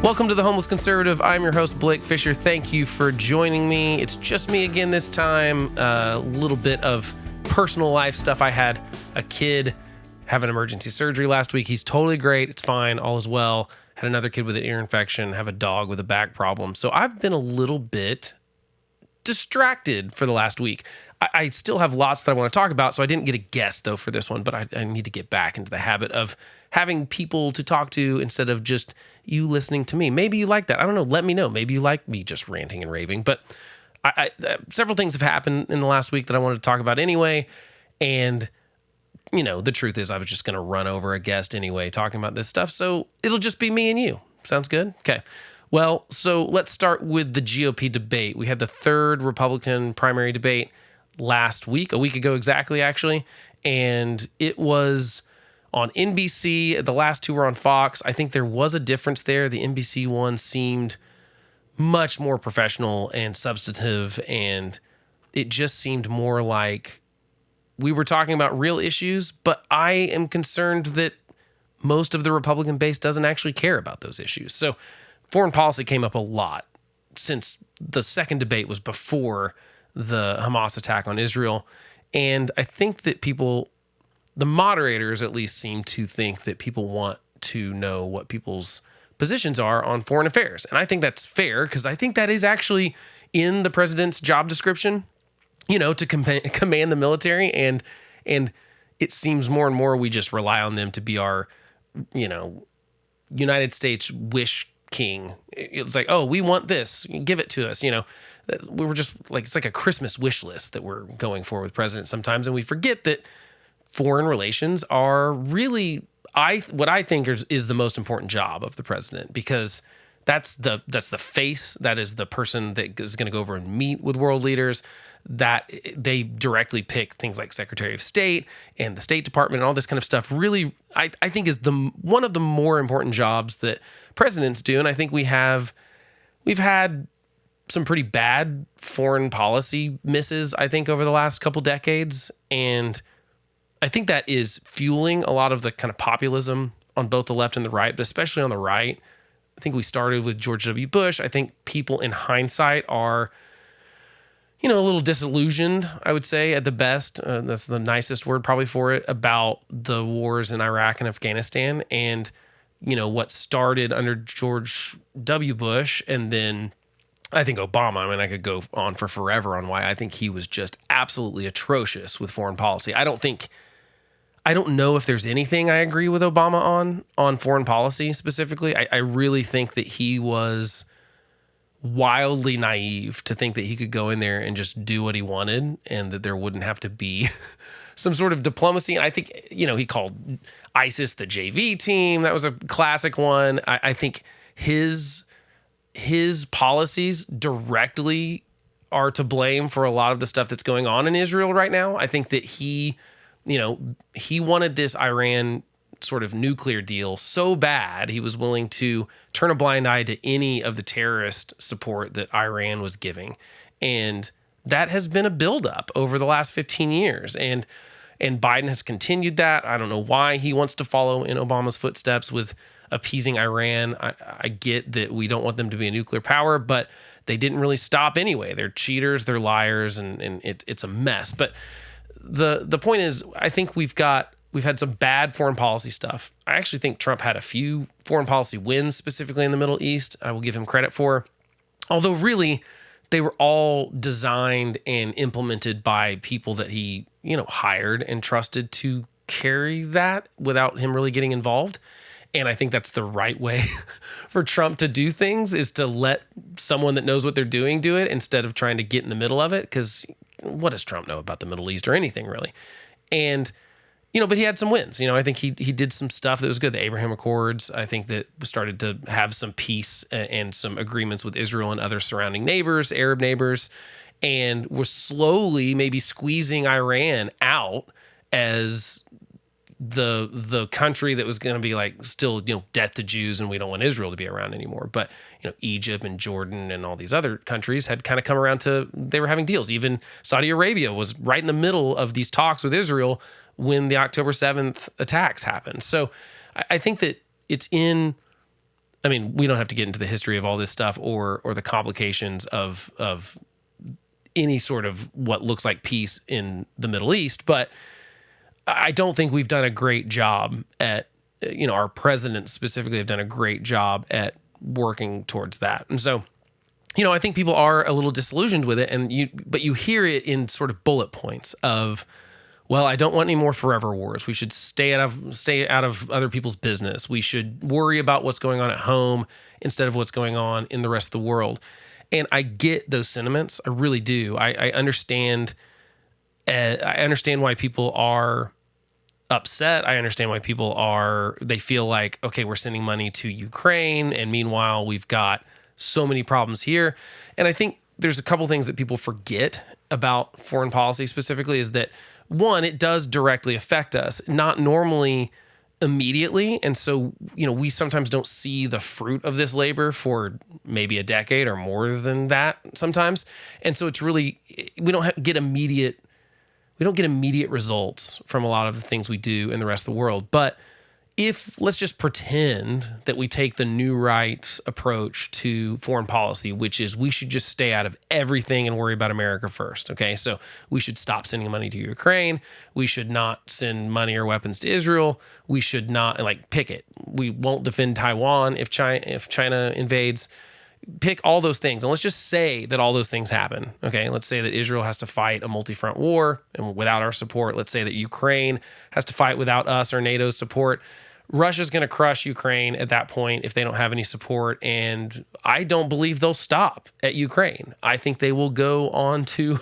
Welcome to The Homeless Conservative. I'm your host, Blake Fisher. Thank you for joining me. It's just me again this time. A little bit of personal life stuff. I had a kid have an emergency surgery last week. He's totally great. It's fine. All is well. Had another kid with an ear infection. Have a dog with a back problem. So I've been a little bit distracted for the last week. I still have lots that I want to talk about, so I didn't get a guest, though, for this one, but I need to get back into the habit of having people to talk to instead of just you listening to me. Maybe you like that. I don't know. Let me know. Maybe you like me just ranting and raving, but several things have happened in the last week that I wanted to talk about anyway, and you know, the truth is I was just going to run over a guest anyway talking about this stuff, so it'll just be me and you. Sounds good? Okay. Well, so let's start with the GOP debate. We had the third Republican primary debate last week, a week ago exactly, actually, and it was on NBC. The last two were on Fox. I think there was a difference there. The NBC one seemed much more professional and substantive, and it just seemed more like we were talking about real issues, but I am concerned that most of the Republican base doesn't actually care about those issues. So foreign policy came up a lot since the second debate was before the Hamas attack on Israel. And I think that people, the moderators at least, seem to think that people want to know what people's positions are on foreign affairs. And I think that's fair because I think that is actually in the president's job description, you know, to command the military. And it seems more and more we just rely on them to be our, you know, United States wish king. It's like, oh, we want this, give it to us. You know, we were just like, it's like a Christmas wish list that we're going for with presidents sometimes. And we forget that foreign relations are really, what I think is the most important job of the president, because that's the face, that is the person that is going to go over and meet with world leaders, that they directly pick things like Secretary of State and the State Department and all this kind of stuff. Really, I think is one of the more important jobs that presidents do. And I think we've had some pretty bad foreign policy misses, I think, over the last couple decades. And I think that is fueling a lot of the kind of populism on both the left and the right, but especially on the right. I think we started with George W. Bush. I think people in hindsight are, you know, a little disillusioned, I would say, at the best. That's the nicest word probably for it, about the wars in Iraq and Afghanistan and, you know, what started under George W. Bush. And then I think Obama, I mean, I could go on for forever on why I think he was just absolutely atrocious with foreign policy. I don't know if there's anything I agree with Obama on foreign policy specifically. I really think that he was wildly naive to think that he could go in there and just do what he wanted and that there wouldn't have to be some sort of diplomacy. And I think, you know, he called ISIS the JV team. That was a classic one. I think his policies directly are to blame for a lot of the stuff that's going on in Israel right now. I think that he wanted this Iran sort of nuclear deal so bad, he was willing to turn a blind eye to any of the terrorist support that Iran was giving. And that has been a buildup over the last 15 years. And Biden has continued that. I don't know why he wants to follow in Obama's footsteps with appeasing Iran. I get that we don't want them to be a nuclear power, but they didn't really stop anyway. They're cheaters, they're liars, and it's a mess. But the point is, I think we've had some bad foreign policy stuff. I actually think Trump had a few foreign policy wins, specifically in the Middle East. I will give him credit for, although really they were all designed and implemented by people that he, you know, hired and trusted to carry that without him really getting involved. And I think that's the right way for Trump to do things, is to let someone that knows what they're doing do it instead of trying to get in the middle of it. Because what does Trump know about the Middle East or anything really? And, you know, but he had some wins. You know, I think he did some stuff that was good. The Abraham Accords, I think, that started to have some peace and some agreements with Israel and other surrounding neighbors, Arab neighbors, and was slowly maybe squeezing Iran out as the country that was going to be like still, you know, death to Jews, and we don't want Israel to be around anymore. But, you know, Egypt and Jordan and all these other countries had kind of come around to, they were having deals. Even Saudi Arabia was right in the middle of these talks with Israel when the October 7th attacks happened. So I think that it's in I mean, we don't have to get into the history of all this stuff or the complications of any sort of what looks like peace in the Middle East, but I don't think we've done a great job at, our presidents specifically have done a great job at working towards that. And so, I think people are a little disillusioned with it, but you hear it in sort of bullet points of, well, I don't want any more forever wars. We should stay out of other people's business. We should worry about what's going on at home instead of what's going on in the rest of the world. And I get those sentiments. I really do. I understand. I understand why people are upset. I understand why they feel like, okay, we're sending money to Ukraine, and meanwhile we've got so many problems here. And I think there's a couple things that people forget about foreign policy specifically is that, one, it does directly affect us, not normally immediately. And so, we sometimes don't see the fruit of this labor for maybe a decade or more than that sometimes. And so it's really, we don't get immediate results from a lot of the things we do in the rest of the world. But let's just pretend that we take the new right approach to foreign policy, which is we should just stay out of everything and worry about America first. Okay. So we should stop sending money to Ukraine. We should not send money or weapons to Israel. We should not pick it. We won't defend Taiwan if China invades. Pick all those things. And let's just say that all those things happen. Okay. Let's say that Israel has to fight a multi-front war and without our support. Let's say that Ukraine has to fight without us or NATO's support. Russia's going to crush Ukraine at that point if they don't have any support. And I don't believe they'll stop at Ukraine. I think they will go on to,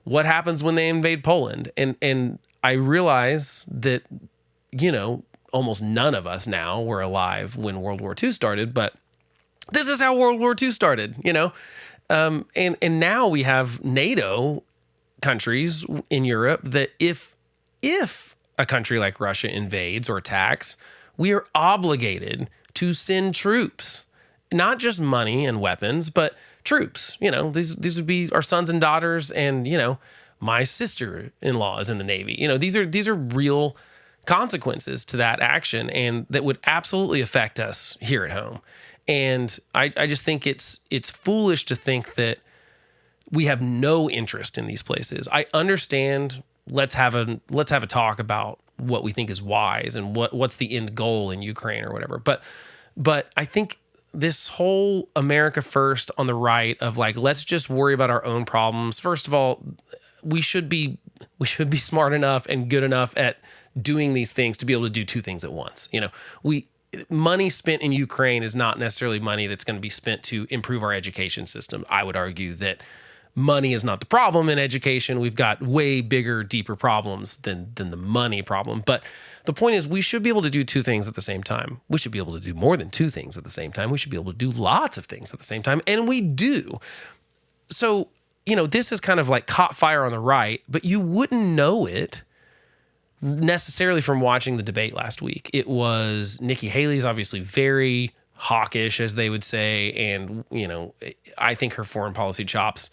what happens when they invade Poland. And I realize that, almost none of us now were alive when World War II started, but this is how World War II started, and now we have NATO countries in Europe that if a country like Russia invades or attacks, we are obligated to send troops, not just money and weapons, but troops. These would be our sons and daughters, and my sister-in-law is in the Navy. These are real consequences to that action, and that would absolutely affect us here at home. And I just think it's foolish to think that we have no interest in these places. I understand. Let's have a talk about what we think is wise and what's the end goal in Ukraine or whatever. But I think this whole America first on the right of let's just worry about our own problems. First of all, we should be smart enough and good enough at doing these things to be able to do two things at once. Money spent in Ukraine is not necessarily money that's going to be spent to improve our education system. I would argue that money is not the problem in education. We've got way bigger, deeper problems than the money problem. But the point is, we should be able to do two things at the same time. We should be able to do more than two things at the same time. We should be able to do lots of things at the same time. And we do. So, this is kind of caught fire on the right, but you wouldn't know it necessarily from watching the debate last week. It was Nikki Haley's obviously very hawkish, as they would say. And, I think her foreign policy chops,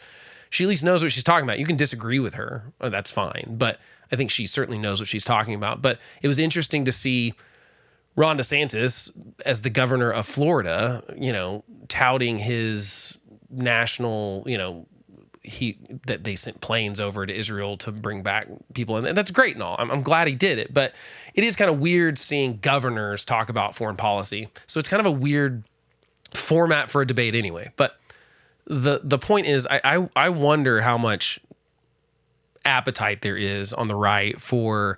she at least knows what she's talking about. You can disagree with her. That's fine. But I think she certainly knows what she's talking about. But it was interesting to see Ron DeSantis as the governor of Florida, touting his national, that they sent planes over to Israel to bring back people. And that's great and all. I'm glad he did it. But it is kind of weird seeing governors talk about foreign policy. So it's kind of a weird format for a debate anyway. But the point is, I wonder how much appetite there is on the right for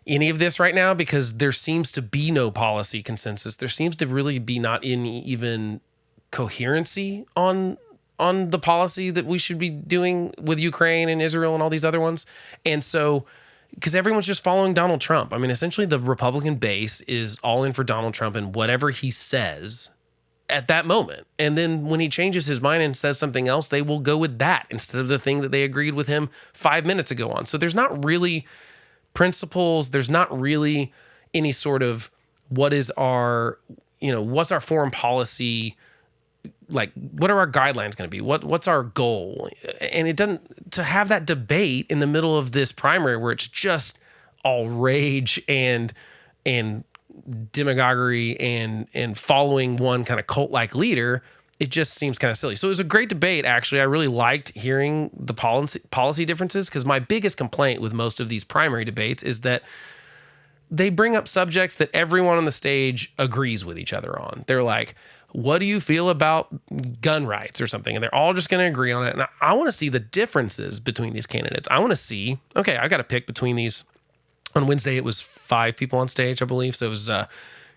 any of this right now, because there seems to be no policy consensus. There seems to really be not any even coherency on the policy that we should be doing with Ukraine and Israel and all these other ones. And so, because everyone's just following Donald Trump. I mean, essentially the Republican base is all in for Donald Trump and whatever he says at that moment. And then when he changes his mind and says something else, they will go with that instead of the thing that they agreed with him 5 minutes ago on. So there's not really principles. There's not really any sort of what's our foreign policy, what are our guidelines going to be? What's our goal? And it doesn't, to have that debate in the middle of this primary where it's just all rage and demagoguery and following one kind of cult-like leader, it just seems kind of silly. So it was a great debate, actually. I really liked hearing the policy differences, because my biggest complaint with most of these primary debates is that they bring up subjects that everyone on the stage agrees with each other on. They're like, what do you feel about gun rights or something? And they're all just going to agree on it. And I want to see the differences between these candidates. I want to see, okay, I got to pick between these. On Wednesday, it was 5 people on stage, I believe. So it was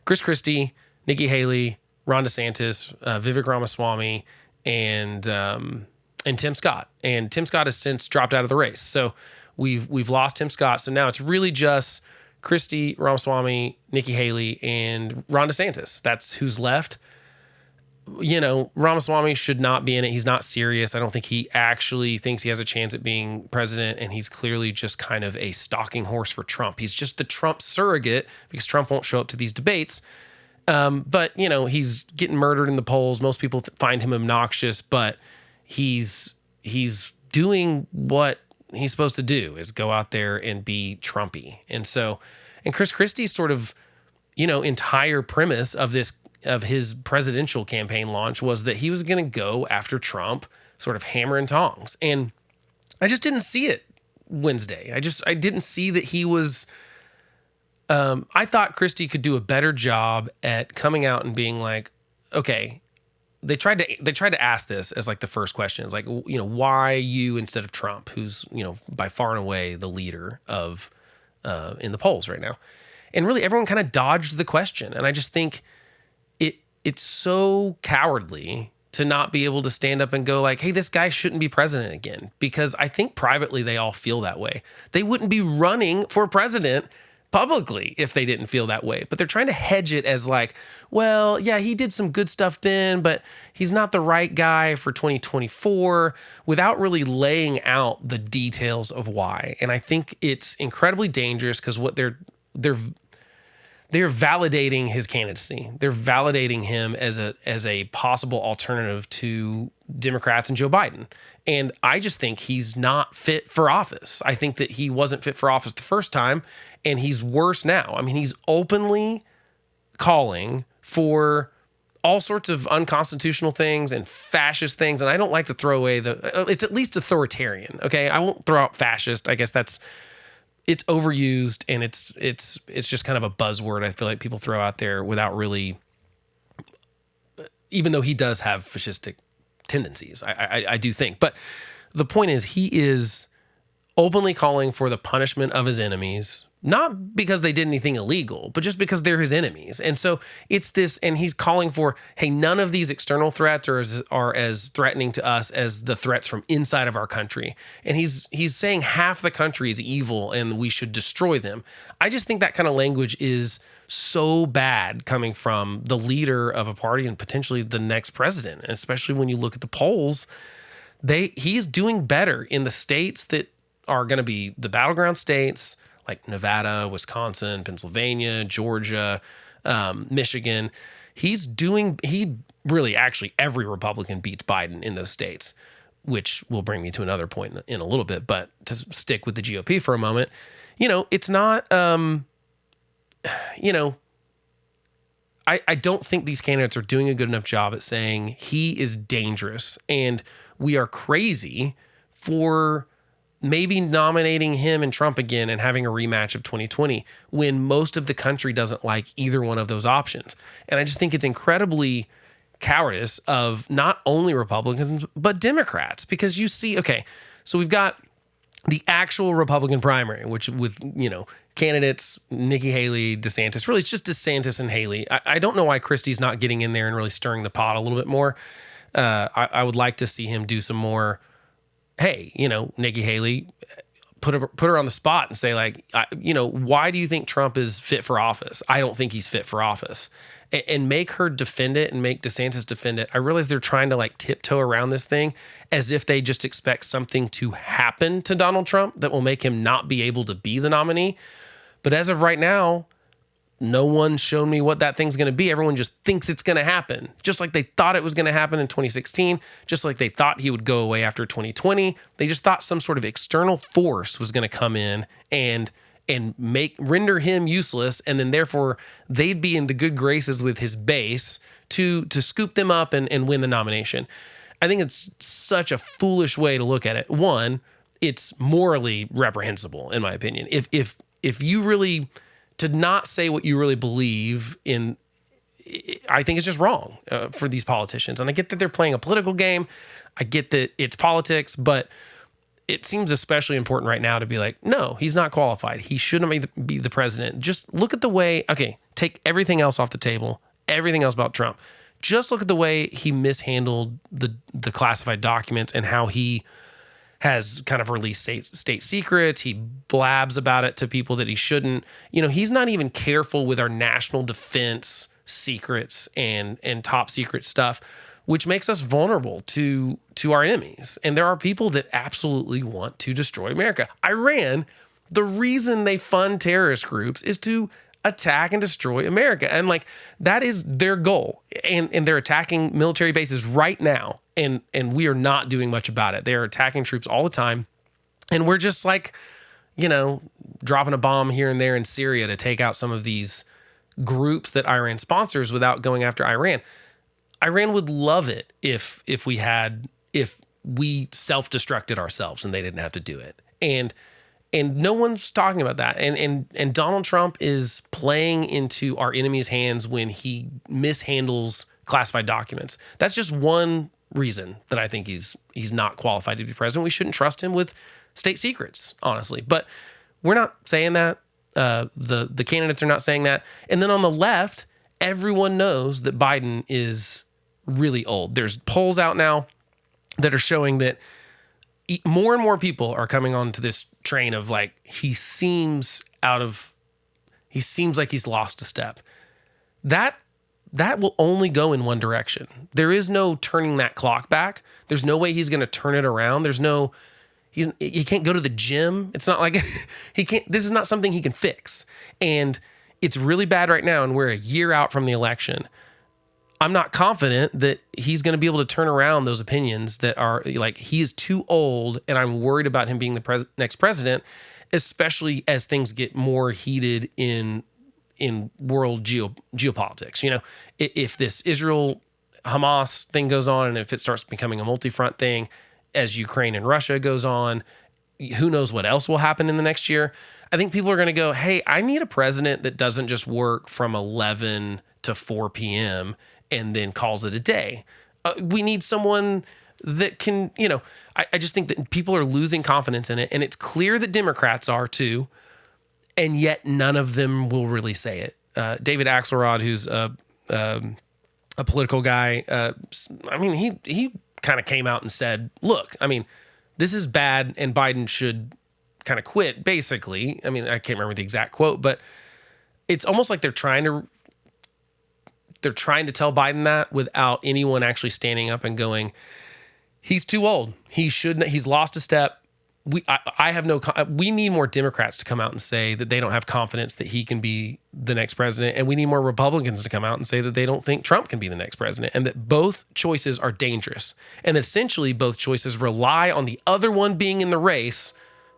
Chris Christie, Nikki Haley, Ron DeSantis, Vivek Ramaswamy, and Tim Scott. And Tim Scott has since dropped out of the race. So we've lost Tim Scott. So now it's really just Christie, Ramaswamy, Nikki Haley, and Ron DeSantis. That's who's left. You know, Ramaswamy should not be in it. He's not serious. I don't think he actually thinks he has a chance at being president, and he's clearly just kind of a stalking horse for Trump. He's just the Trump surrogate because Trump won't show up to these debates. But, you know, he's getting murdered in the polls. Most people find him obnoxious, but he's doing what he's supposed to do, is go out there and be Trumpy. And Chris Christie's sort of, you know, entire premise of his presidential campaign launch was that he was going to go after Trump, sort of hammer and tongs. And I just didn't see it Wednesday. I didn't see that he was, I thought Christie could do a better job at coming out and being like, okay, they tried to ask this as like the first question. It's like, you know, why you instead of Trump, who's, you know, by far and away the leader of, in the polls right now. And really everyone kind of dodged the question. And I just think, it's so cowardly to not be able to stand up and go like, hey, this guy shouldn't be president again. Because I think privately they all feel that way. They wouldn't be running for president publicly if they didn't feel that way. But they're trying to hedge it as like, well, yeah, he did some good stuff then, but he's not the right guy for 2024, without really laying out the details of why. And I think it's incredibly dangerous, because what they're validating his candidacy. They're validating him as a possible alternative to Democrats and Joe Biden. And I just think he's not fit for office. I think that he wasn't fit for office the first time, and he's worse now. I mean, he's openly calling for all sorts of unconstitutional things and fascist things. And I don't like to throw away it's at least authoritarian. Okay. I won't throw out fascist. I guess it's overused, and it's just kind of a buzzword I feel like people throw out there without really, even though he does have fascistic tendencies, I do think. But the point is, he is openly calling for the punishment of his enemies, not because they did anything illegal, but just because they're his enemies. And so it's this, and he's calling for, hey, none of these external threats are as threatening to us as the threats from inside of our country. And he's saying half the country is evil and we should destroy them. I just think that kind of language is so bad coming from the leader of a party and potentially the next president. And especially when you look at the polls, he's doing better in the states that are going to be the battleground states, like Nevada, Wisconsin, Pennsylvania, Georgia, Michigan. He really, actually, every Republican beats Biden in those states, which will bring me to another point in a little bit. But to stick with the GOP for a moment, you know, it's not, you know, I don't think these candidates are doing a good enough job at saying he is dangerous and we are crazy for maybe nominating him and Trump again and having a rematch of 2020 when most of the country doesn't like either one of those options. And I just think it's incredibly cowardice of not only Republicans, but Democrats, because you see, okay, so we've got the actual Republican primary, which with, you know, candidates, Nikki Haley, DeSantis, really it's just DeSantis and Haley. I don't know why Christie's not getting in there and really stirring the pot a little bit more. I would like to see him do some more, hey, you know, Nikki Haley, put her on the spot and say like, you know, why do you think Trump is fit for office? I don't think he's fit for office. And make her defend it and make DeSantis defend it. I realize they're trying to like tiptoe around this thing as if they just expect something to happen to Donald Trump that will make him not be able to be the nominee. But as of right now, no one's shown me what that thing's going to be. Everyone just thinks it's going to happen. Just like they thought it was going to happen in 2016, just like they thought he would go away after 2020. They just thought some sort of external force was going to come in and and render him useless, and then therefore they'd be in the good graces with his base to scoop them up and win the nomination. I think it's such a foolish way to look at it. One, it's morally reprehensible, in my opinion. If you really, to not say what you really believe in, I think it's just wrong for these politicians. And I get that they're playing a political game. I get that it's politics, but it seems especially important right now to be like, no, he's not qualified. He shouldn't be the president. Just look at the way, okay, take everything else off the table, everything else about Trump. Just look at the way he mishandled the classified documents and how he has kind of released state secrets. He blabs about it to people that he shouldn't. He's not even careful with our national defense secrets and top secret stuff, which makes us vulnerable to our enemies. And there are people that absolutely want to destroy America. Iran, the reason they fund terrorist groups is to attack and destroy America. And that is their goal. And they're attacking military bases right now. And we are not doing much about it. They are attacking troops all the time. And we're just dropping a bomb here and there in Syria to take out some of these groups that Iran sponsors without going after Iran. Iran would love it if we self-destructed ourselves and they didn't have to do it. And no one's talking about that. And Donald Trump is playing into our enemy's hands when he mishandles classified documents. That's just one reason that I think he's not qualified to be president. We shouldn't trust him with state secrets, honestly. But we're not saying that. The candidates are not saying that. And then on the left, everyone knows that Biden is really old. There's polls out now that are showing that more and more people are coming onto this train of he seems like he's lost a step. That will only go in one direction. There is no turning that clock back. There's no way he's going to turn it around. He can't go to the gym. It's not like this is not something he can fix. And it's really bad right now. And we're a year out from the election. I'm not confident that he's going to be able to turn around those opinions that are he is too old. And I'm worried about him being the next president, especially as things get more heated in world geopolitics. If this Israel Hamas thing goes on, and if it starts becoming a multi-front thing as Ukraine and Russia goes on, who knows what else will happen in the next year. I think people are going to go, hey, I need a president that doesn't just work from 11 to 4 p.m. and then calls it a day. We need someone that can, I just think that people are losing confidence in it. And it's clear that Democrats are too. And yet none of them will really say it. David Axelrod, who's a political guy, he kind of came out and said, look, this is bad and Biden should kind of quit, basically. I can't remember the exact quote, but it's almost like they're trying to tell Biden that without anyone actually standing up and going, he's too old. He's lost a step. We need more Democrats to come out and say that they don't have confidence that he can be the next president. And we need more Republicans to come out and say that they don't think Trump can be the next president, and that both choices are dangerous. And essentially both choices rely on the other one being in the race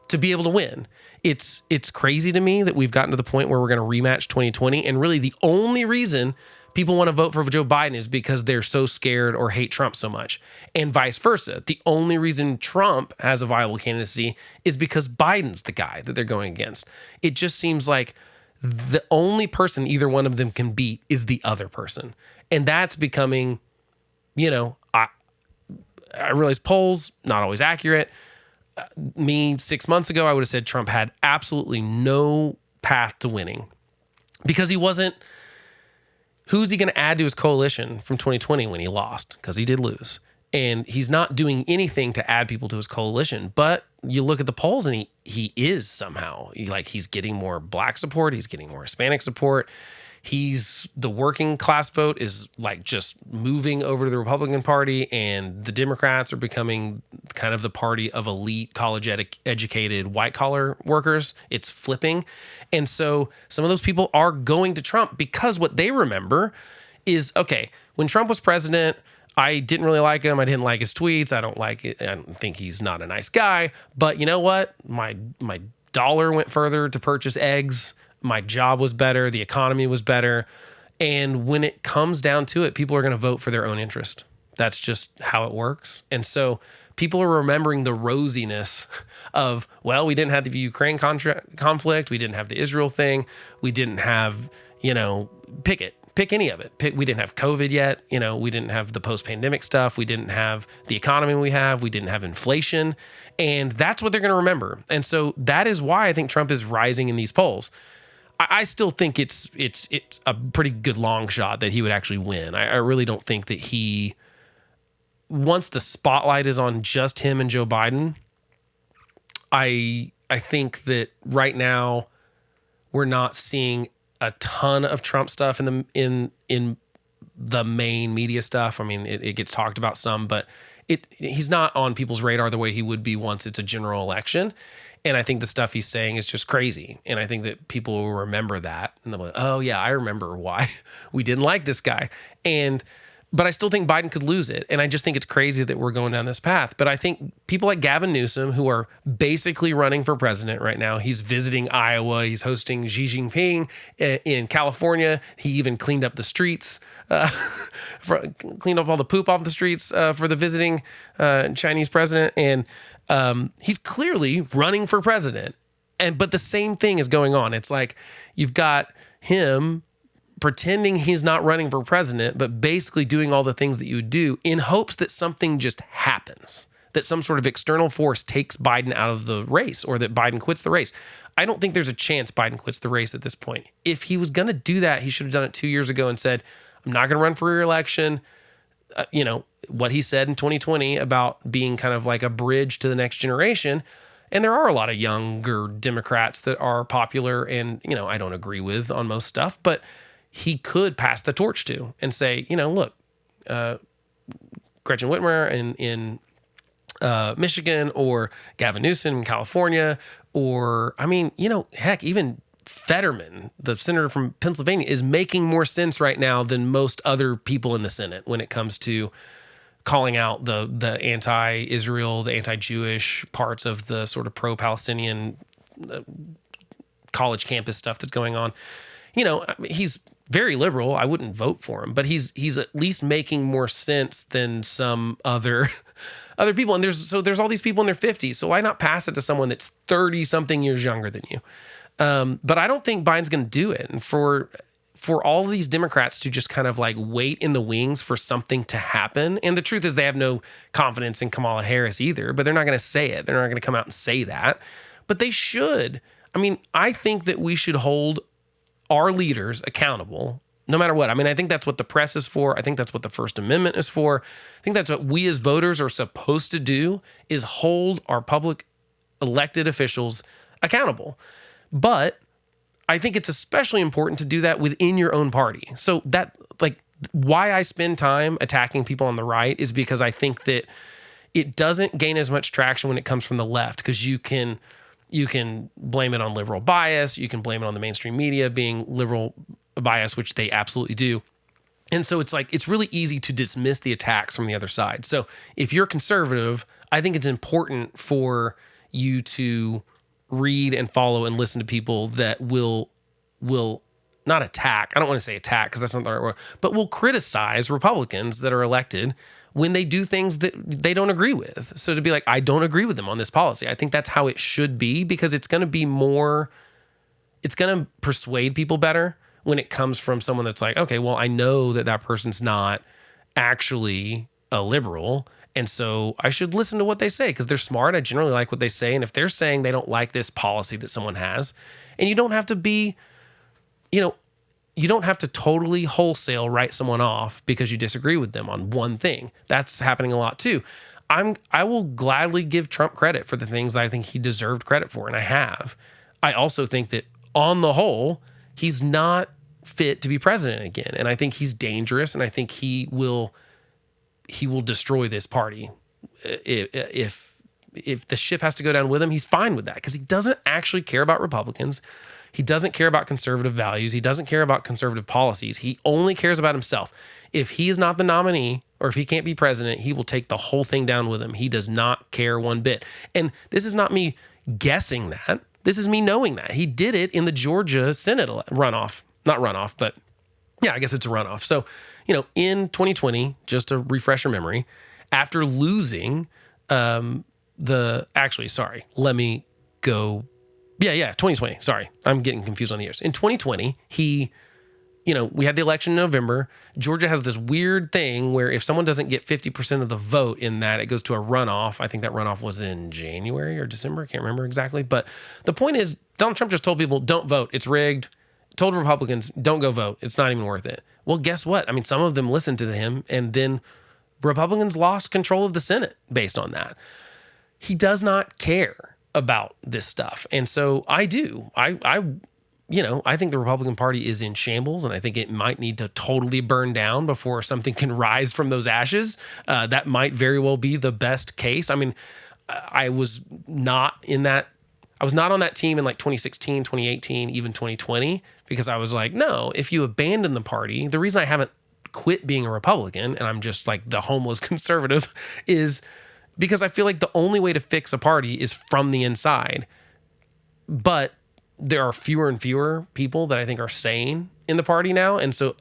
to be able to win. It's crazy to me that we've gotten to the point where we're going to rematch 2020. And really the only reason people want to vote for Joe Biden is because they're so scared or hate Trump so much, and vice versa. The only reason Trump has a viable candidacy is because Biden's the guy that they're going against. It just seems like the only person either one of them can beat is the other person. And that's becoming, I realize polls, not always accurate. Me 6 months ago, I would have said Trump had absolutely no path to winning because he wasn't. Who's he going to add to his coalition from 2020 when he lost? Because he did lose. And he's not doing anything to add people to his coalition. But you look at the polls and he is somehow. He's getting more black support. He's getting more Hispanic support. The working class vote is just moving over to the Republican Party, and the Democrats are becoming kind of the party of elite, college educated, white collar workers. It's flipping. And so some of those people are going to Trump because what they remember is, okay, when Trump was president, I didn't really like him. I didn't like his tweets. I don't like it. I think he's not a nice guy. But you know what? My dollar went further to purchase eggs. My job was better. The economy was better. And when it comes down to it, people are going to vote for their own interest. That's just how it works. And so people are remembering the rosiness of, well, we didn't have the Ukraine conflict. We didn't have the Israel thing. We didn't have, pick any of it. We didn't have COVID yet. We didn't have the post-pandemic stuff. We didn't have the economy we have. We didn't have inflation. And that's what they're going to remember. And so that is why I think Trump is rising in these polls. I still think it's a pretty good long shot that he would actually win. I really don't think that once the spotlight is on just him and Joe Biden, I think that right now we're not seeing a ton of Trump stuff in the main media stuff. I mean, it gets talked about some, but he's not on people's radar the way he would be once it's a general election. And I think the stuff he's saying is just crazy. And I think that people will remember that. And they'll be like, oh yeah, I remember why we didn't like this guy. But I still think Biden could lose it. And I just think it's crazy that we're going down this path. But I think people like Gavin Newsom, who are basically running for president right now, he's visiting Iowa, he's hosting Xi Jinping in California. He even cleaned up the streets, cleaned up all the poop off the streets for the visiting Chinese president. And he's clearly running for president. But the same thing is going on. It's like you've got him pretending he's not running for president, but basically doing all the things that you would do in hopes that something just happens, that some sort of external force takes Biden out of the race or that Biden quits the race. I don't think there's a chance Biden quits the race at this point. If he was going to do that, he should have done it 2 years ago and said, I'm not going to run for re-election. What he said in 2020 about being kind of like a bridge to the next generation. And there are a lot of younger Democrats that are popular and, I don't agree with on most stuff, but he could pass the torch to and say, look, Gretchen Whitmer in Michigan or Gavin Newsom in California, or, heck, even Fetterman, the senator from Pennsylvania, is making more sense right now than most other people in the Senate when it comes to calling out the anti-Israel, the anti-Jewish parts of the sort of pro-Palestinian college campus stuff that's going on. He's very liberal. I wouldn't vote for him, but he's at least making more sense than some other people. And there's all these people in their 50s. So why not pass it to someone that's 30 something years younger than you? But I don't think Biden's going to do it. And for all of these Democrats to just kind of like wait in the wings for something to happen. And the truth is they have no confidence in Kamala Harris either, but they're not going to say it. They're not going to come out and say that, but they should. I think that we should hold our leaders accountable no matter what. I think that's what the press is for. I think that's what the First Amendment is for. I think that's what we as voters are supposed to do, is hold our public elected officials accountable. But I think it's especially important to do that within your own party. So that, why I spend time attacking people on the right is because I think that it doesn't gain as much traction when it comes from the left, because you can blame it on liberal bias. You can blame it on the mainstream media being liberal bias, which they absolutely do. And so it's really easy to dismiss the attacks from the other side. So if you're conservative, I think it's important for you to read and follow and listen to people that will not attack. I don't want to say attack because that's not the right word, but will criticize Republicans that are elected when they do things that they don't agree with. So to be like, I don't agree with them on this policy. I think that's how it should be, because it's going to persuade people better when it comes from someone that's like, okay, well, I know that person's not actually a liberal, and so I should listen to what they say because they're smart. I generally like what they say. And if they're saying they don't like this policy that someone has, and you don't have to be, you don't have to totally wholesale write someone off because you disagree with them on one thing. That's happening a lot too. I will gladly give Trump credit for the things that I think he deserved credit for, and I have. I also think that on the whole, he's not fit to be president again. And I think he's dangerous, and I think he will destroy this party. If the ship has to go down with him, he's fine with that, because he doesn't actually care about Republicans. He doesn't care about conservative values. He doesn't care about conservative policies. He only cares about himself. If he is not the nominee, or if he can't be president, he will take the whole thing down with him. He does not care one bit. And this is not me guessing that, This is me knowing that. He did it in the Georgia Senate runoff. Not runoff, but yeah, I guess it's a runoff. So, in 2020, just to refresh your memory, after losing let me go. Yeah, 2020. Sorry, I'm getting confused on the years. In 2020, we had the election in November. Georgia has this weird thing where if someone doesn't get 50% of the vote in that, it goes to a runoff. I think that runoff was in January or December. I can't remember exactly. But the point is, Donald Trump just told people, don't vote. It's rigged. Told Republicans, don't go vote. It's not even worth it. Well, guess what? I mean, some of them listened to him, and then Republicans lost control of the Senate based on that. He does not care about this stuff. And so I do. I think the Republican Party is in shambles, and I think it might need to totally burn down before something can rise from those ashes. That might very well be the best case. I mean, I was not on that team in like 2016, 2018, even 2020, because I was like, no, if you abandon the party, the reason I haven't quit being a Republican and I'm just like the homeless conservative is because I feel like the only way to fix a party is from the inside. But there are fewer and fewer people that I think are sane in the party now. And so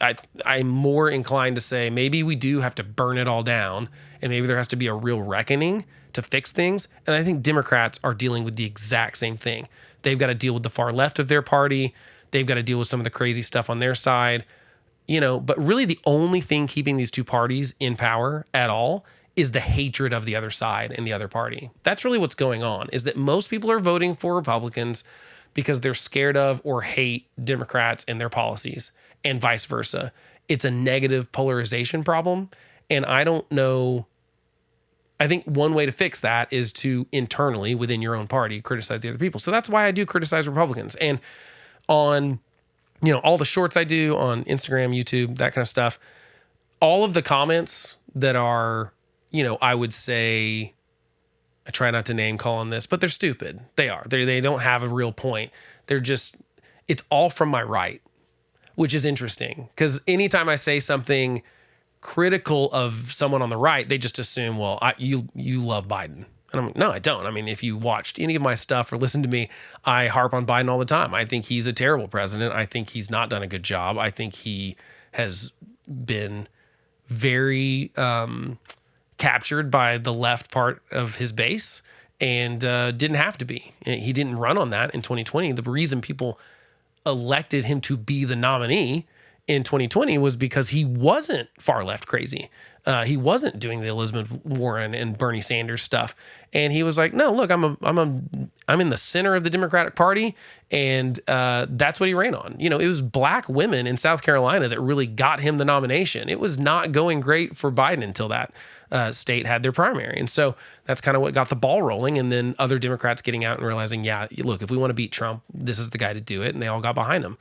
I'm more inclined to say maybe we do have to burn it all down, and maybe there has to be a real reckoning to fix things. And I think Democrats are dealing with the exact same thing. They've got to deal with the far left of their party. They've got to deal with some of the crazy stuff on their side. But really the only thing keeping these two parties in power at all is the hatred of the other side and the other party. That's really what's going on, is that most people are voting for Republicans because they're scared of or hate Democrats and their policies, and vice versa. It's a negative polarization problem. And I don't know. I think one way to fix that is to internally within your own party criticize the other people. So that's why I do criticize Republicans. And on, all the shorts I do on Instagram, YouTube, that kind of stuff, all of the comments that are, I would say, I try not to name call on this, but they're stupid. They are. They don't have a real point. It's all from my right, which is interesting because anytime I say something critical of someone on the right, they just assume, well, you love Biden. And I'm like, no, I don't. I mean, if you watched any of my stuff or listened to me, I harp on Biden all the time. I think he's a terrible president. I think he's not done a good job. I think he has been very captured by the left part of his base and didn't have to be. He didn't run on that in 2020. The reason people elected him to be the nominee in 2020 was because he wasn't far left crazy. He wasn't doing the Elizabeth Warren and Bernie Sanders stuff. And he was like, no, look, I'm in the center of the Democratic Party. And that's what he ran on. It was black women in South Carolina that really got him the nomination. It was not going great for Biden until that state had their primary. And so that's kind of what got the ball rolling. And then other Democrats getting out and realizing, yeah, look, if we want to beat Trump, this is the guy to do it. And they all got behind him.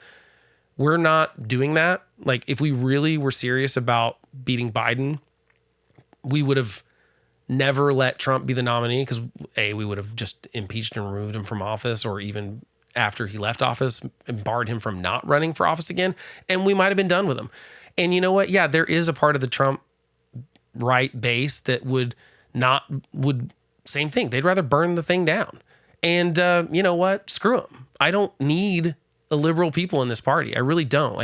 We're not doing that. Like, if we really were serious about beating Biden, we would have never let Trump be the nominee because, we would have just impeached and removed him from office, or even after he left office, barred him from not running for office again, and we might have been done with him. And you know what? Yeah, there is a part of the Trump right base that would same thing. They'd rather burn the thing down. And you know what? Screw them. I don't need liberal people in this party. I really don't.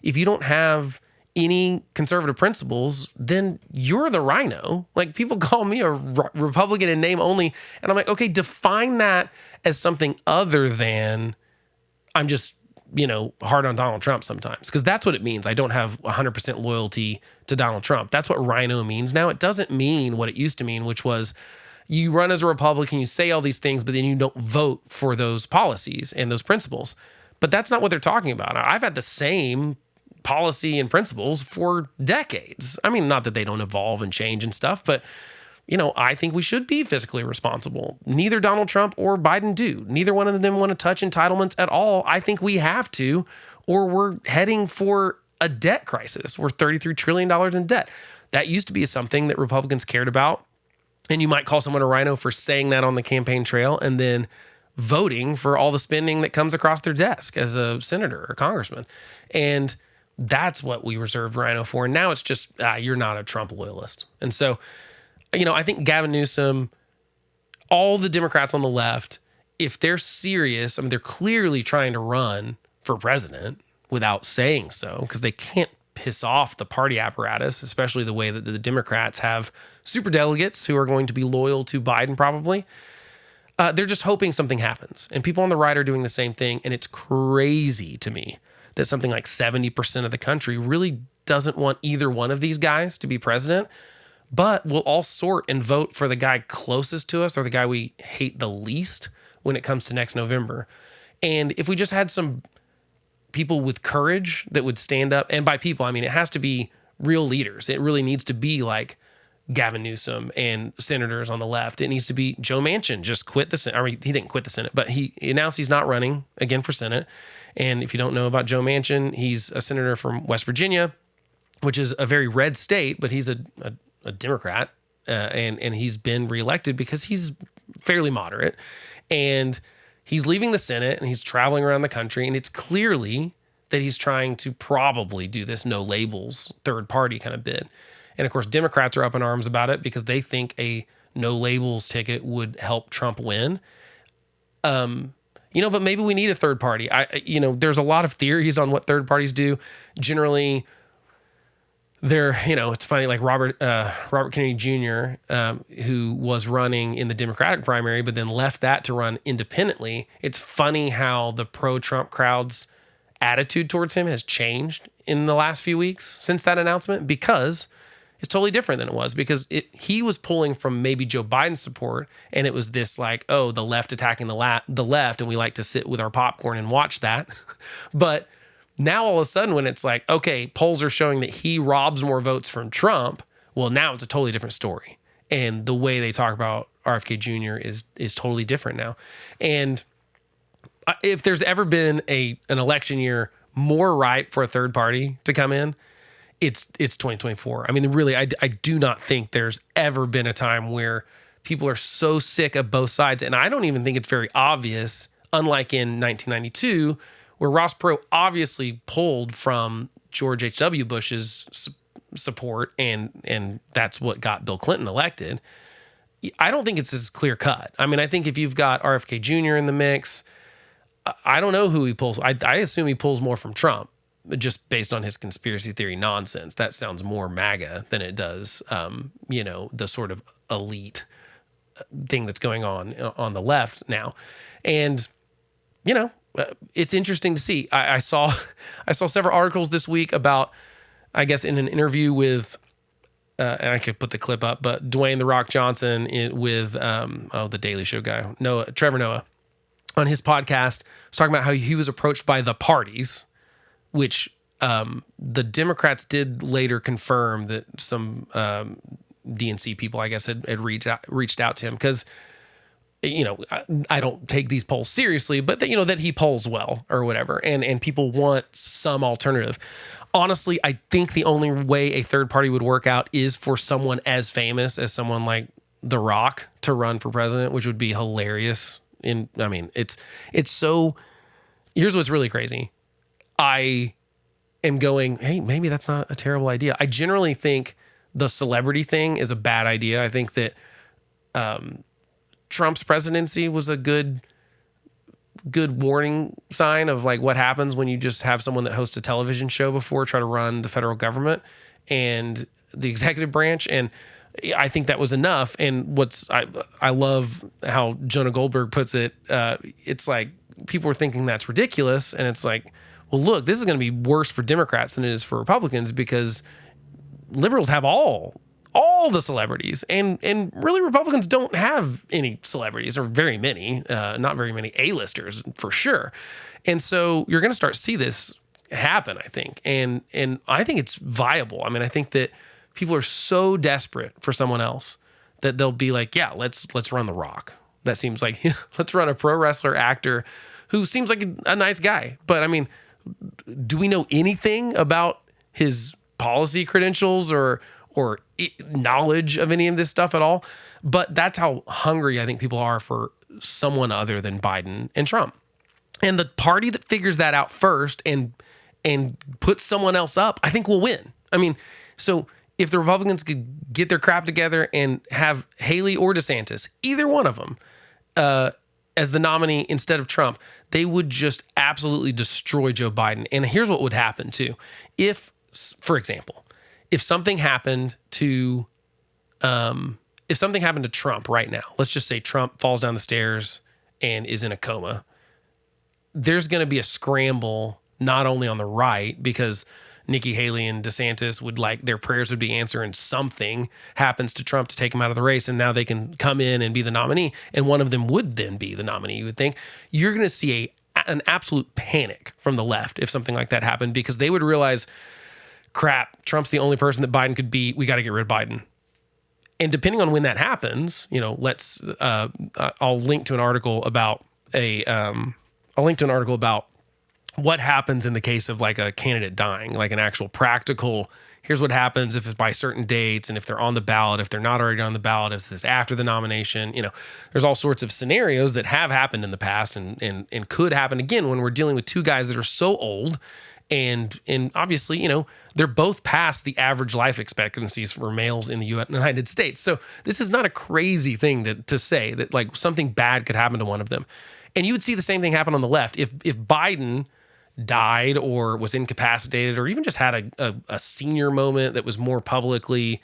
If you don't have any conservative principles, then you're the rhino. Like, people call me a Republican in name only. And I'm like, okay, define that as something other than I'm just, hard on Donald Trump sometimes. Because that's what it means. I don't have 100% loyalty to Donald Trump. That's what rhino means now. It doesn't mean what it used to mean, which was you run as a Republican, you say all these things, but then you don't vote for those policies and those principles. But that's not what they're talking about. I've had the same policy and principles for decades. I mean, not that they don't evolve and change and stuff, but, I think we should be fiscally responsible. Neither Donald Trump or Biden do. Neither one of them want to touch entitlements at all. I think we have to, or we're heading for a debt crisis. We're $33 trillion in debt. That used to be something that Republicans cared about. And you might call someone a rhino for saying that on the campaign trail and then voting for all the spending that comes across their desk as a senator or congressman. And that's what we reserved rhino for. And now it's just, you're not a Trump loyalist. And so, I think Gavin Newsom, all the Democrats on the left, if they're serious, I mean, they're clearly trying to run for president without saying so, because they can't piss off the party apparatus, especially the way that the Democrats have super delegates who are going to be loyal to Biden probably. They're just hoping something happens. And people on the right are doing the same thing. And it's crazy to me that something like 70% of the country really doesn't want either one of these guys to be president, but we'll all sort and vote for the guy closest to us or the guy we hate the least when it comes to next November. And if we just had some people with courage that would stand up, and by people, I mean, it has to be real leaders. It really needs to be like Gavin Newsom and senators on the left. It needs to be Joe Manchin just quit the Senate. I mean, he didn't quit the Senate, but he announced he's not running again for Senate. And if you don't know about Joe Manchin, he's a senator from West Virginia, which is a very red state, but he's a Democrat, and he's been reelected because he's fairly moderate. And he's leaving the Senate and he's traveling around the country, and it's clearly that he's trying to probably do this no labels third party kind of bid. And of course, Democrats are up in arms about it because they think a no labels ticket would help Trump win. But maybe we need a third party. There's a lot of theories on what third parties do. Generally, it's funny, like Robert Kennedy Jr., who was running in the Democratic primary, but then left that to run independently. It's funny how the pro-Trump crowd's attitude towards him has changed in the last few weeks since that announcement, because it's totally different than it was, because he was pulling from maybe Joe Biden's support, and it was this like, oh, the left attacking the left, and we like to sit with our popcorn and watch that. But now all of a sudden, when it's like, okay, polls are showing that he robs more votes from Trump, well, now it's a totally different story. And the way they talk about RFK Jr. is totally different now. And if there's ever been an election year more ripe for a third party to come in, it's 2024. I mean, really, I do not think there's ever been a time where people are so sick of both sides. And I don't even think it's very obvious, unlike in 1992, where Ross Perot obviously pulled from George H.W. Bush's support, and that's what got Bill Clinton elected. I don't think it's as clear cut. I mean, I think if you've got RFK Jr. in the mix, I don't know who he pulls. I assume he pulls more from Trump, just based on his conspiracy theory nonsense. That sounds more MAGA than it does, the sort of elite thing that's going on the left now. And, it's interesting to see. I saw several articles this week about, I guess, in an interview with, and I could put the clip up, but Dwayne "The Rock" Johnson with, the Daily Show guy, Trevor Noah, on his podcast, was talking about how he was approached by the parties, which the Democrats did later confirm that some DNC people, I guess, had reached out to him because, I don't take these polls seriously, but that he polls well or whatever, and people want some alternative. Honestly, I think the only way a third party would work out is for someone as famous as someone like The Rock to run for president, which would be hilarious. It's so. Here's what's really crazy. I am going, hey, maybe that's not a terrible idea. I generally think the celebrity thing is a bad idea. I think that Trump's presidency was a good warning sign of like what happens when you just have someone that hosts a television show before try to run the federal government and the executive branch. And I think that was enough. And I love how Jonah Goldberg puts it. It's like people are thinking that's ridiculous. And it's like, well, look, this is going to be worse for Democrats than it is for Republicans, because liberals have all the celebrities, and really Republicans don't have any celebrities, or very many, not very many A-listers for sure. And so you're going to start to see this happen, I think. And I think it's viable. I mean, I think that people are so desperate for someone else that they'll be like, yeah, let's run The Rock. That seems like, let's run a pro wrestler actor who seems like a nice guy. But I mean, do we know anything about his policy credentials or knowledge of any of this stuff at all? But that's how hungry I think people are for someone other than Biden and Trump. And the party that figures that out first and puts someone else up, I think will win. I mean, so if the Republicans could get their crap together and have Haley or DeSantis, either one of them, as the nominee instead of Trump, they would just absolutely destroy Joe Biden. And here's what would happen too. If, for example, if something happened to Trump right now, let's just say Trump falls down the stairs and is in a coma, there's going to be a scramble not only on the right, because Nikki Haley and DeSantis would their prayers would be answered and something happens to Trump to take him out of the race, and now they can come in and be the nominee, and one of them would then be the nominee. You would think you're going to see an absolute panic from the left if something like that happened, because they would realize, crap, Trump's the only person that Biden could beat. We got to get rid of Biden. And depending on when that happens, I'll link to an article about what happens in the case of a candidate dying, like an actual practical, here's what happens if it's by certain dates and if they're on the ballot, if they're not already on the ballot, if it's after the nomination. There's all sorts of scenarios that have happened in the past and could happen again when we're dealing with two guys that are so old. And obviously, they're both past the average life expectancies for males in the United States. So this is not a crazy thing to say that something bad could happen to one of them. And you would see the same thing happen on the left. If Biden died or was incapacitated or even just had a senior moment that was more publicly,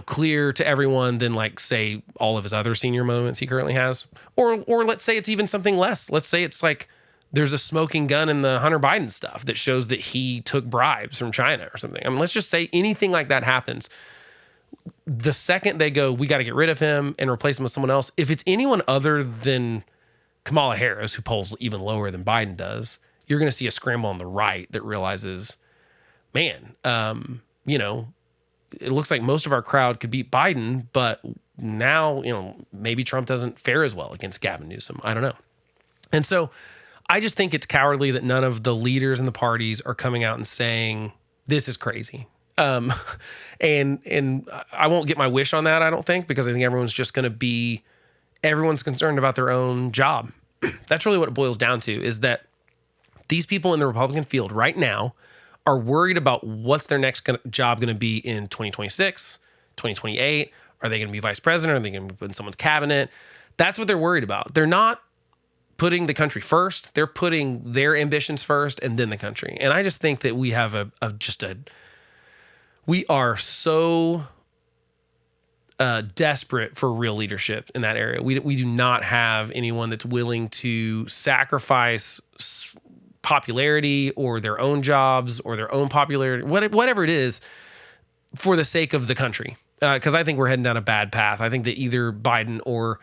clear to everyone than say all of his other senior moments he currently has, or let's say it's even something less. Let's say it's there's a smoking gun in the Hunter Biden stuff that shows that he took bribes from China or something. I mean, let's just say anything like that happens. The second they go, we got to get rid of him and replace him with someone else. If it's anyone other than Kamala Harris, who polls even lower than Biden does, you're going to see a scramble on the right that realizes, man, it looks like most of our crowd could beat Biden, but now, maybe Trump doesn't fare as well against Gavin Newsom. I don't know. And so I just think it's cowardly that none of the leaders in the parties are coming out and saying, this is crazy. And I won't get my wish on that, I don't think, because I think everyone's concerned about their own job. That's really what it boils down to, is that these people in the Republican field right now are worried about what's their next job going to be in 2026, 2028. Are they going to be vice president? Are they going to be put in someone's cabinet? That's what they're worried about. They're not putting the country first. They're putting their ambitions first and then the country. And I just think that we have we are so desperate for real leadership in that area. We do not have anyone that's willing to sacrifice popularity or their own jobs or their own popularity, whatever it is, for the sake of the country. Because I think we're heading down a bad path. I think that either Biden or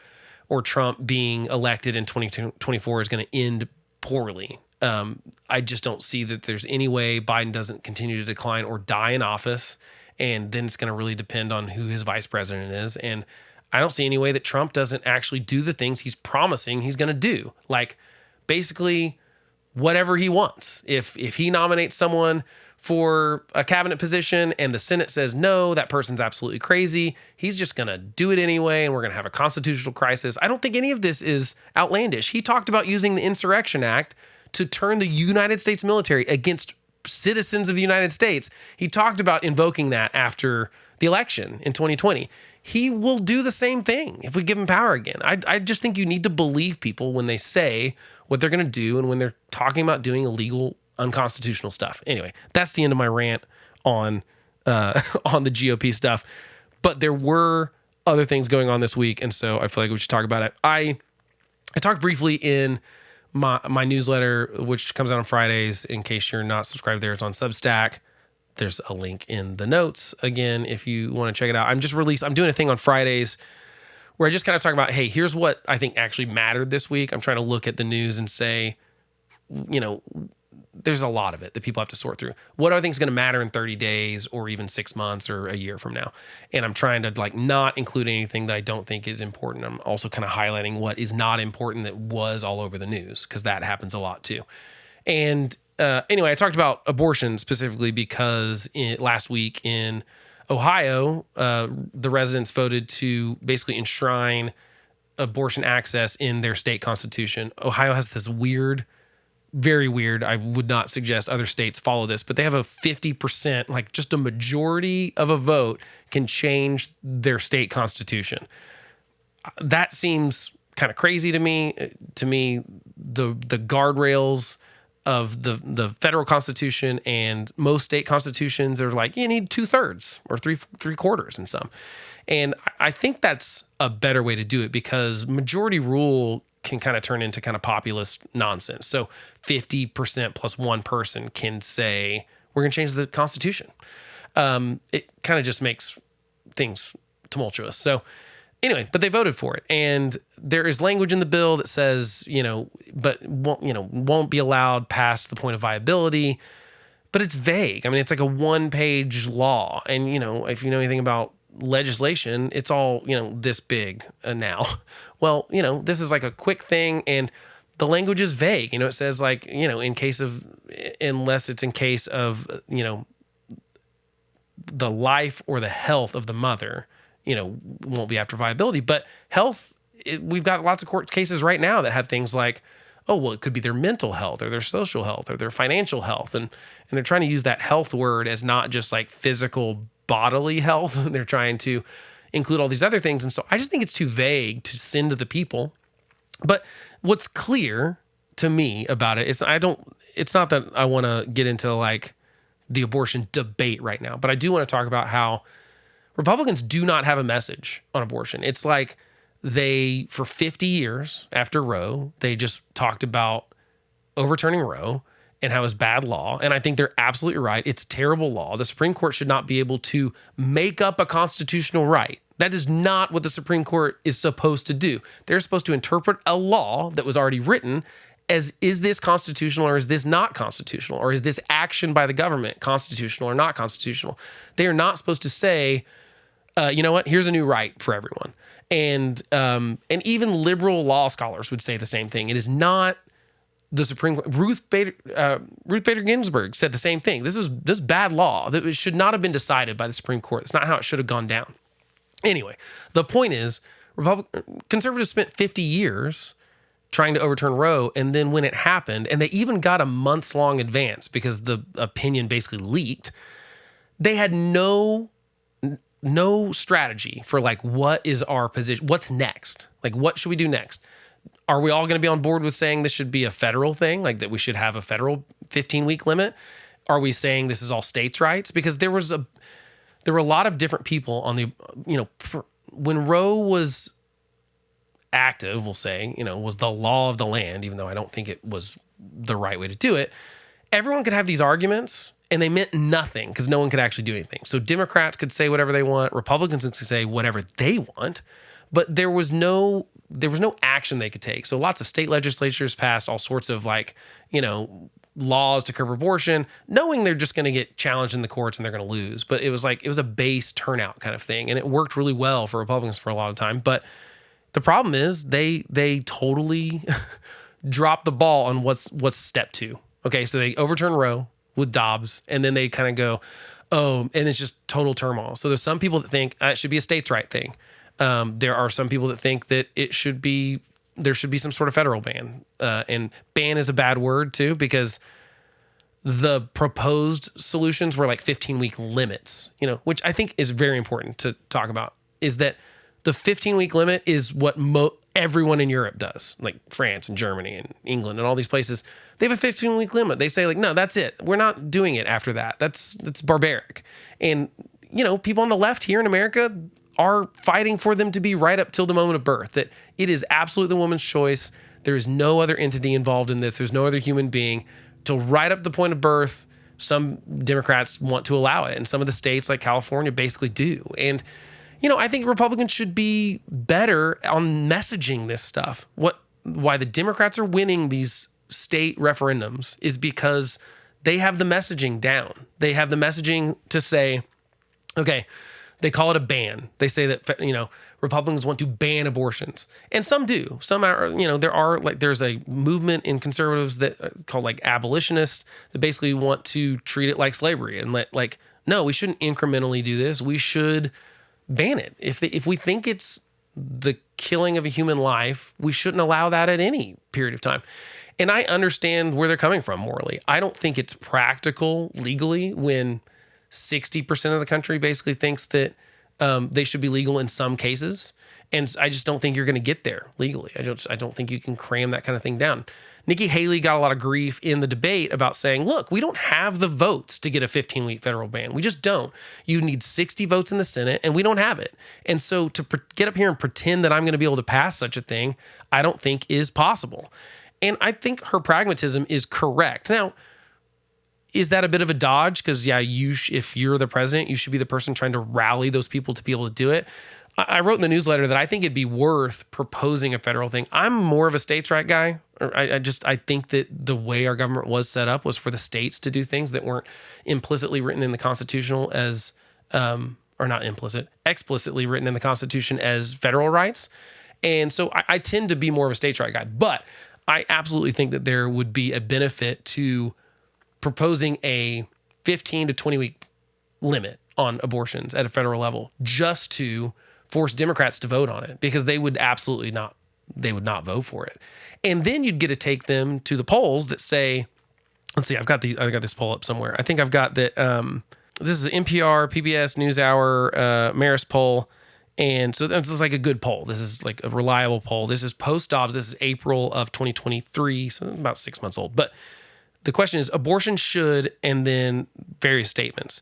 Trump being elected in 2024 is going to end poorly. I just don't see that there's any way Biden doesn't continue to decline or die in office. And then it's going to really depend on who his vice president is. And I don't see any way that Trump doesn't actually do the things he's promising he's going to do. Basically whatever he wants. If he nominates someone for a cabinet position and the Senate says, no, that person's absolutely crazy, he's just going to do it anyway, and we're going to have a constitutional crisis. I don't think any of this is outlandish. He talked about using the Insurrection Act to turn the United States military against citizens of the United States. He talked about invoking that after the election in 2020. He will do the same thing if we give him power again. I just think you need to believe people when they say what they're going to do and when they're talking about doing illegal, unconstitutional stuff. Anyway, that's the end of my rant on the GOP stuff. But there were other things going on this week, and so I feel like we should talk about it. I talked briefly in my newsletter, which comes out on Fridays. In case you're not subscribed there, it's on Substack. There's a link in the notes, again, if you want to check it out. I'm doing a thing on Fridays where I just kind of talk about, hey, here's what I think actually mattered this week. I'm trying to look at the news and say, there's a lot of it that people have to sort through. What do I think is going to matter in 30 days or even 6 months or a year from now? And I'm trying to not include anything that I don't think is important. I'm also kind of highlighting what is not important that was all over the news, because that happens a lot too. And anyway, I talked about abortion specifically because last week in Ohio, the residents voted to basically enshrine abortion access in their state constitution. Ohio has this very weird, I would not suggest other states follow this, but they have a 50%, just a majority of a vote can change their state constitution. That seems kind of crazy to me. To me, the guardrails of the federal constitution and most state constitutions are like, you need 2/3 or three quarters in some. And I think that's a better way to do it, because majority rule can kind of turn into kind of populist nonsense. So 50% plus one person can say, we're going to change the Constitution. It kind of just makes things tumultuous. So anyway, but they voted for it. And there is language in the bill that says, but won't be allowed past the point of viability. But it's vague. I mean, it's like a 1-page law. And, if you know anything about legislation, it's all, this big now. Well, this is like a quick thing, and the language is vague. It says like, unless it's in case of, the life or the health of the mother, won't be after viability. But health, we've got lots of court cases right now that have things like, oh, well, it could be their mental health or their social health or their financial health. And they're trying to use that health word as not just like physical bodily health. They're trying to include all these other things. And so I just think it's too vague to send to the people. But what's clear to me about it is it's not that I want to get into like the abortion debate right now, but I do want to talk about how Republicans do not have a message on abortion. It's like they, for 50 years after Roe, they just talked about overturning Roe and how it's bad law. And I think they're absolutely right. It's terrible law. The Supreme Court should not be able to make up a constitutional right. That is not what the Supreme Court is supposed to do. They're supposed to interpret a law that was already written as, is this constitutional or is this not constitutional? Or is this action by the government constitutional or not constitutional? They are not supposed to say, you know what, here's a new right for everyone. And even liberal law scholars would say the same thing. It is not the Supreme Court. Ruth Bader Ginsburg said the same thing. This is bad law. That it should not have been decided by the Supreme Court. It's not how it should have gone down. Anyway, the point is, conservatives spent 50 years trying to overturn Roe, and then when it happened, and they even got a months-long advance because the opinion basically leaked, they had no strategy for like, what is our position? What's next? Like, what should we do next? Are we all going to be on board with saying this should be a federal thing? Like that we should have a federal 15-week limit? Are we saying this is all states' rights? Because there were a lot of different people on the, when Roe was active, we'll say, was the law of the land, even though I don't think it was the right way to do it. Everyone could have these arguments, and they meant nothing because no one could actually do anything. So Democrats could say whatever they want, Republicans could say whatever they want, but there was no action they could take. So lots of state legislatures passed all sorts of laws to curb abortion, knowing they're just going to get challenged in the courts and they're going to lose. But it was a base turnout kind of thing, and it worked really well for Republicans for a lot of time. But the problem is they totally dropped the ball on what's step two. Okay, so they overturn Roe with Dobbs, and then they kind of go, oh, and it's just total turmoil. So there's some people that think it should be a states' right thing. There are some people that think that there should be some sort of federal ban. And ban is a bad word too, because the proposed solutions were like 15-week limits, which I think is very important to talk about, is that the 15-week limit is what everyone in Europe does, like France and Germany and England and all these places. They have a 15-week limit. They say like, no, that's it. We're not doing it after that. That's barbaric. And, people on the left here in America are fighting for them to be right up till the moment of birth, that it is absolutely the woman's choice. There is no other entity involved in this. There's no other human being till right up to the point of birth. Some Democrats want to allow it, and some of the states like California basically do. And, I think Republicans should be better on messaging this stuff. Why the Democrats are winning these state referendums is because they have the messaging down. They have the messaging to say, okay, they call it a ban. They say that, Republicans want to ban abortions, and some do. Some are, there's a movement in conservatives that called like abolitionists that basically want to treat it like slavery and no, we shouldn't incrementally do this. We should ban it. If we think it's the killing of a human life, we shouldn't allow that at any period of time. And I understand where they're coming from morally. I don't think it's practical legally when 60% of the country basically thinks that they should be legal in some cases. And I just don't think you're going to get there legally. I don't think you can cram that kind of thing down. Nikki Haley got a lot of grief in the debate about saying, look, we don't have the votes to get a 15-week federal ban. We just don't. You need 60 votes in the Senate, and we don't have it. And so to get up here and pretend that I'm going to be able to pass such a thing, I don't think is possible. And I think her pragmatism is correct. Now, is that a bit of a dodge? Because, yeah, if you're the president, you should be the person trying to rally those people to be able to do it. I wrote in the newsletter that I think it'd be worth proposing a federal thing. I'm more of a states' right guy. I think that the way our government was set up was for the states to do things that weren't implicitly written in the Constitution as, or not implicit, explicitly written in the Constitution as federal rights. And so I tend to be more of a states' right guy. But I absolutely think that there would be a benefit to proposing a 15 to 20 week limit on abortions at a federal level just to force Democrats to vote on it, because they would not vote for it. And then you'd get to take them to the polls that say, let's see, I got this poll up somewhere. I think I've got that. This is an NPR, PBS NewsHour, Marist poll. And so this is like a good poll. This is like a reliable poll. This is post-Dobbs. This is April of 2023. So it's about 6 months old. But the question is, abortion should, and then various statements.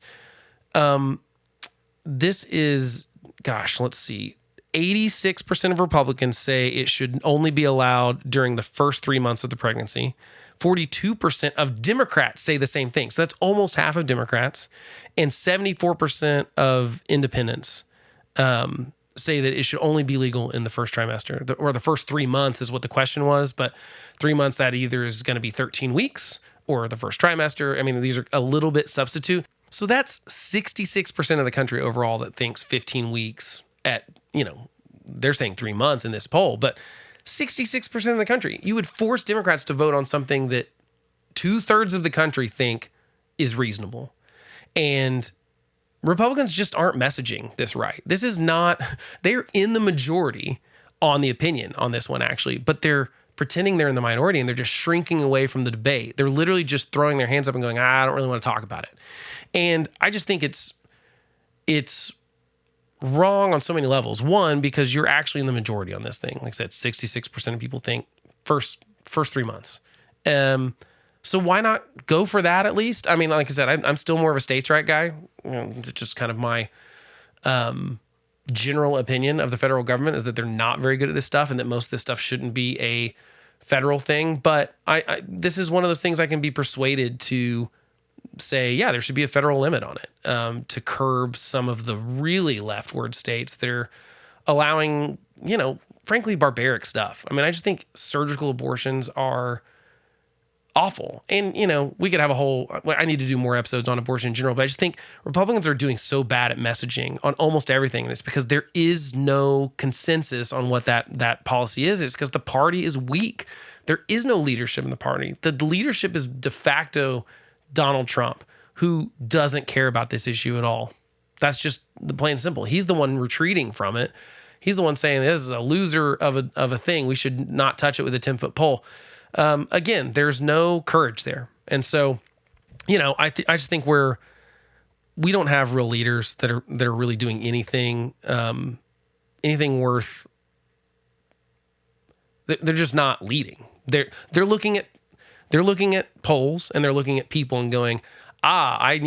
This is, let's see. 86% of Republicans say it should only be allowed during the first 3 months of the pregnancy. 42% of Democrats say the same thing. So that's almost half of Democrats. And 74% of independents say that it should only be legal in the first trimester, or the first 3 months is what the question was. But 3 months, that either is going to be 13 weeks or the first trimester. I mean, these are a little bit substitute. So that's 66% of the country overall that thinks 15 weeks at, they're saying 3 months in this poll, but 66% of the country. You would force Democrats to vote on something that 2/3 of the country think is reasonable. And Republicans just aren't messaging this right. This is not, they're in the majority on the opinion on this one, actually, but they're pretending they're in the minority, and they're just shrinking away from the debate. They're literally just throwing their hands up and going, I don't really want to talk about it. And I just think it's wrong on so many levels. One, because you're actually in the majority on this thing. Like I said, 66% of people think first 3 months. So why not go for that at least? I mean, like I said, I'm still more of a states' right guy. It's just kind of my general opinion of the federal government is that they're not very good at this stuff, and that most of this stuff shouldn't be a federal thing. But this is one of those things I can be persuaded to say, yeah, there should be a federal limit on it, to curb some of the really leftward states that are allowing, frankly, barbaric stuff. I mean, I just think surgical abortions are awful. And, we could have I need to do more episodes on abortion in general, but I just think Republicans are doing so bad at messaging on almost everything. And it's because there is no consensus on what that policy is. It's because the party is weak. There is no leadership in the party. The leadership is de facto Donald Trump, who doesn't care about this issue at all. That's just the plain and simple. He's the one retreating from it. He's the one saying this is a loser of a thing. We should not touch it with a 10-foot pole. Again, there's no courage there. And so, I just think we don't have real leaders that are really doing anything worth. They're just not leading. They're looking at polls, and they're looking at people and going, I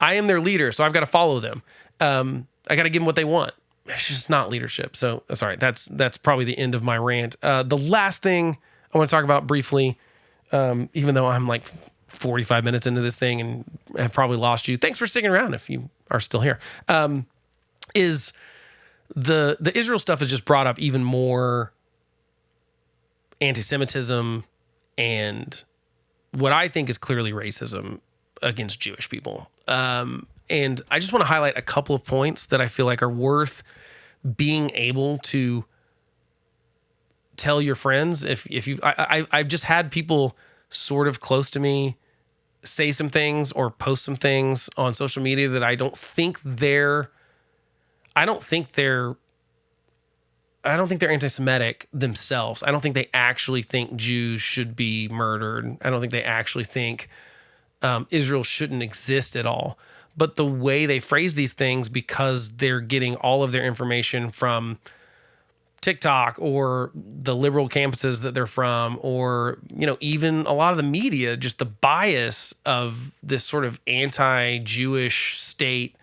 am their leader, so I've got to follow them. I got to give them what they want. It's just not leadership. So sorry, that's probably the end of my rant. The last thing I want to talk about briefly, even though I'm like 45 minutes into this thing and have probably lost you. Thanks for sticking around if you are still here. Is the Israel stuff has just brought up even more anti-Semitism and what I think is clearly racism against Jewish people. And I just want to highlight a couple of points that I feel like are worth being able to tell your friends. I've just had people sort of close to me say some things or post some things on social media that I don't think they're anti-Semitic themselves. I don't think they actually think Jews should be murdered. I don't think they actually think Israel shouldn't exist at all. But the way they phrase these things, because they're getting all of their information from TikTok or the liberal campuses that they're from, or, even a lot of the media, just the bias of this sort of anti-Jewish state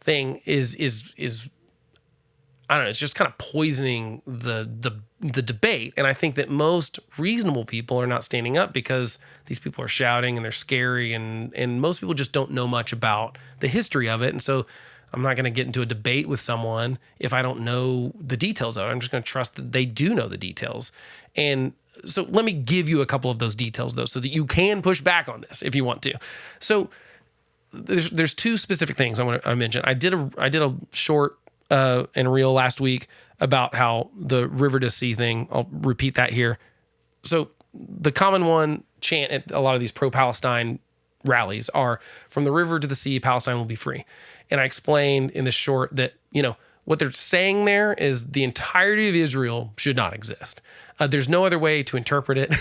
thing is I don't know, it's just kind of poisoning the debate. And I think that most reasonable people are not standing up because these people are shouting and they're scary, and most people just don't know much about the history of it. And so I'm not going to get into a debate with someone if I don't know the details of it. I'm just going to trust that they do know the details. And so let me give you a couple of those details, though, so that you can push back on this if you want to. So there's two specific things I mentioned. I did a short and reel last week about how the river to sea thing. I'll repeat that here. So the common one chant at a lot of these pro-Palestine rallies are, from the river to the sea, Palestine will be free. And I explained in this short that, what they're saying there is the entirety of Israel should not exist. There's no other way to interpret it.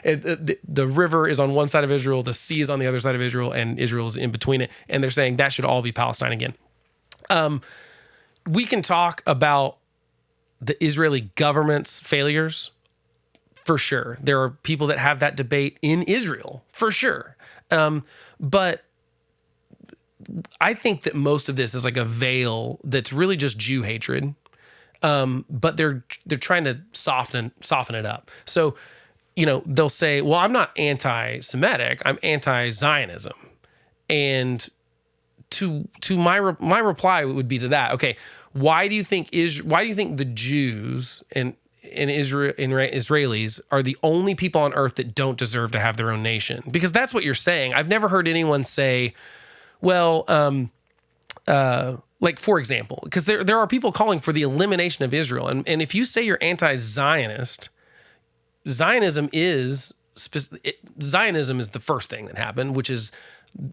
The river is on one side of Israel, the sea is on the other side of Israel, and Israel is in between it. And they're saying that should all be Palestine again. We can talk about the Israeli government's failures, for sure. There are people that have that debate in Israel, for sure. But I think that most of this is like a veil that's really just Jew hatred. But they're trying to soften it up. So, they'll say, well, I'm not anti-Semitic, I'm anti-Zionism. And to my reply would be to that, okay, why do you think the Jews and Israelis are the only people on earth that don't deserve to have their own nation? Because that's what you're saying. I've never heard anyone say, well, like, for example, because there are people calling for the elimination of Israel. And if you say you're anti-Zionist, Zionism is the first thing that happened, which is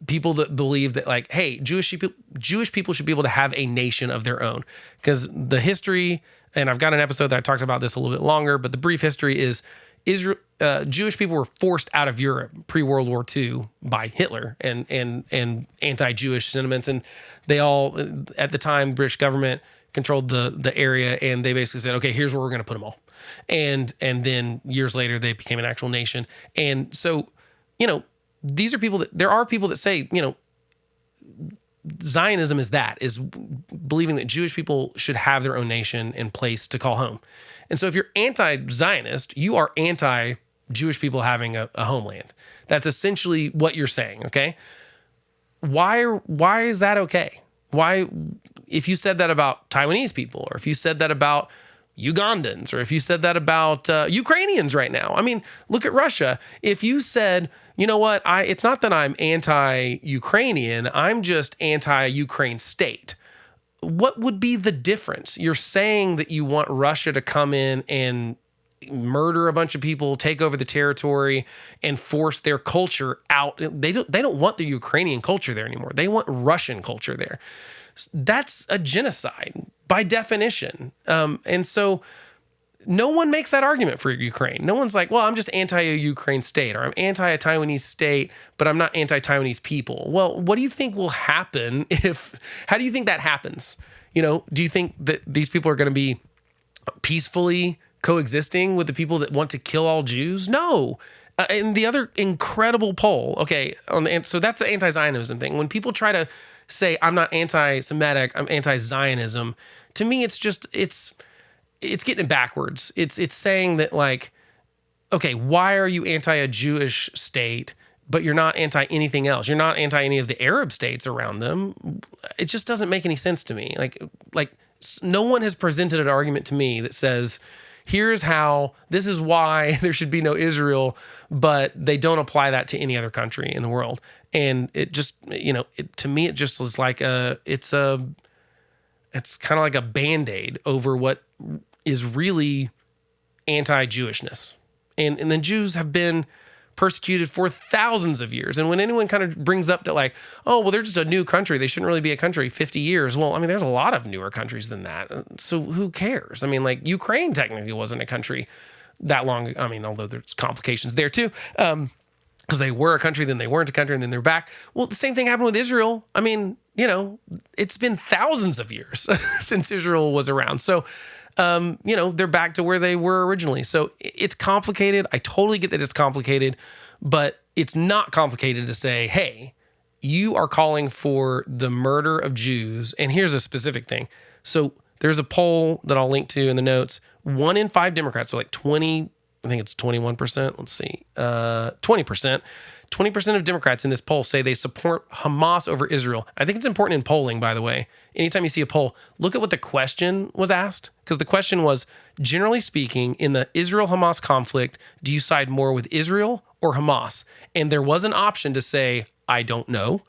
people that believe that, like, hey, Jewish people should be able to have a nation of their own. Because the history, and I've got an episode that I talked about this a little bit longer, but the brief history is Jewish people were forced out of Europe pre-World War II by Hitler and anti-Jewish sentiments. And they all, at the time, the British government controlled the area, and they basically said, okay, here's where we're going to put them all. And then years later, they became an actual nation. And so, these are there are people that say, Zionism is believing that Jewish people should have their own nation and place to call home. And so if you're anti-Zionist, you are anti-Jewish people having a homeland. That's essentially what you're saying, okay? Why is that okay? Why, if you said that about Taiwanese people, or if you said that about Ugandans, or if you said that about Ukrainians right now. I mean, look at Russia. If you said, you know what, it's not that I'm anti-Ukrainian, I'm just anti-Ukraine state. What would be the difference? You're saying that you want Russia to come in and murder a bunch of people, take over the territory, and force their culture out. They don't want the Ukrainian culture there anymore. They want Russian culture there. That's a genocide by definition. And so no one makes that argument for Ukraine. No one's like, well, I'm just anti-Ukraine state, or I'm anti-Taiwanese state, but I'm not anti-Taiwanese people. Well, what do you think will happen how do you think that happens? Do you think that these people are going to be peacefully coexisting with the people that want to kill all Jews? No. And the other incredible poll, okay, so that's the anti-Zionism thing. When people try to say, I'm not anti-Semitic, I'm anti-Zionism, to me, it's getting it backwards. It's saying that, like, okay, why are you anti a Jewish state, but you're not anti anything else? You're not anti any of the Arab states around them. It just doesn't make any sense to me. Like no one has presented an argument to me that says, here's how, this is why there should be no Israel, but they don't apply that to any other country in the world. And it just, to me, it just is like it's kind of like a Band-Aid over what is really anti-Jewishness. And the Jews have been persecuted for thousands of years. And when anyone kind of brings up that, like, oh, well, they're just a new country, they shouldn't really be a country, 50 years. Well, I mean, there's a lot of newer countries than that. So who cares? I mean, like, Ukraine technically wasn't a country that long. I mean, although there's complications there too. Because they were a country, then they weren't a country, and then they're back. Well, the same thing happened with Israel. I mean, it's been thousands of years since Israel was around. So they're back to where they were originally. So it's complicated. I totally get that it's complicated, but it's not complicated to say, hey, you are calling for the murder of Jews. And here's a specific thing. So there's a poll that I'll link to in the notes. 1 in 5 Democrats, so like 20, I think it's 21%. Let's see, 20%. 20% of Democrats in this poll say they support Hamas over Israel. I think it's important in polling, by the way. Anytime you see a poll, look at what the question was asked, because the question was, generally speaking, in the Israel-Hamas conflict, do you side more with Israel or Hamas? And there was an option to say, I don't know,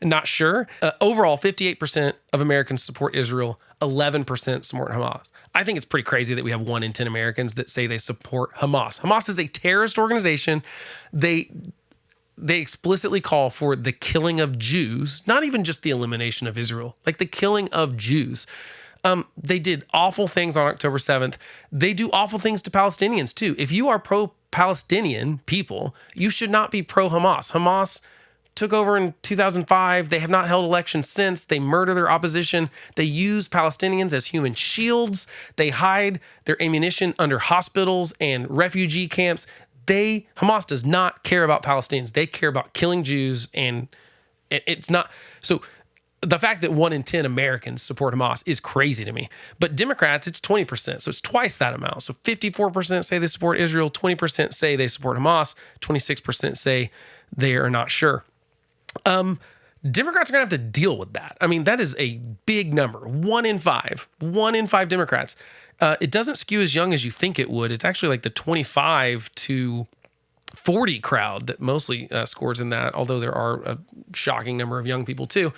not sure. Overall, 58% of Americans support Israel, 11% support Hamas. I think it's pretty crazy that we have 1 in 10 Americans that say they support Hamas. Hamas is a terrorist organization. They explicitly call for the killing of Jews, not even just the elimination of Israel, like the killing of Jews. They did awful things on October 7th. They do awful things to Palestinians too. If you are pro-Palestinian people, you should not be pro-Hamas. Hamas took over in 2005. They have not held elections since. They murder their opposition. They use Palestinians as human shields. They hide their ammunition under hospitals and refugee camps. Hamas does not care about Palestinians. They care about killing Jews, and it's not so. The fact that 1 in 10 Americans support Hamas is crazy to me. But Democrats, it's 20%. So it's twice that amount. So 54% say they support Israel, 20% say they support Hamas, 26% say they are not sure. Democrats are going to have to deal with that. I mean, that is a big number. 1 in 5. 1 in 5 Democrats. It doesn't skew as young as you think it would. It's actually like the 25 to 40 crowd that mostly scores in that, although there are a shocking number of young people too.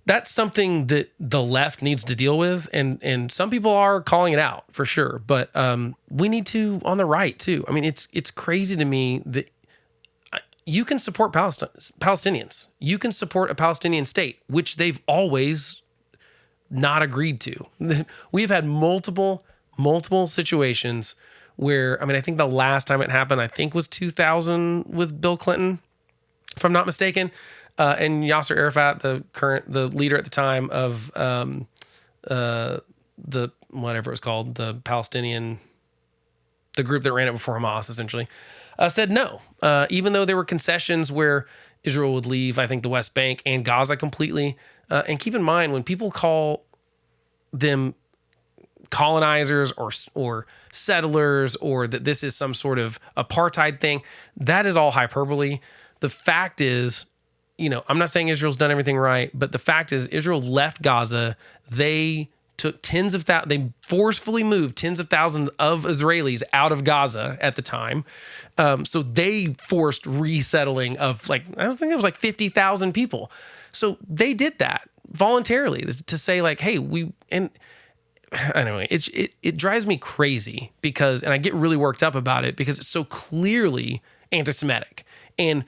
That's something that the left needs to deal with, and some people are calling it out for sure. But we need to on the right too. I mean, it's crazy to me that you can support Palestinians. You can support a Palestinian state, which they've always not agreed to. We've had multiple situations where, I mean, I think the last time it happened, I think was 2000 with Bill Clinton, if I'm not mistaken. And Yasser Arafat, the leader at the time of the whatever it was called, the group that ran it before Hamas, essentially, said no. Even though there were concessions where Israel would leave, I think, the West Bank and Gaza completely. And keep in mind, when people call them colonizers or settlers, or that this is some sort of apartheid thing, that is all hyperbole. The fact is, I'm not saying Israel's done everything right, but the fact is Israel left Gaza. They took they forcefully moved tens of thousands of Israelis out of Gaza at the time. So they forced resettling of I don't think it was 50,000 people. So they did that voluntarily to say hey, anyway, it drives me crazy and I get really worked up about it because it's so clearly anti-Semitic. And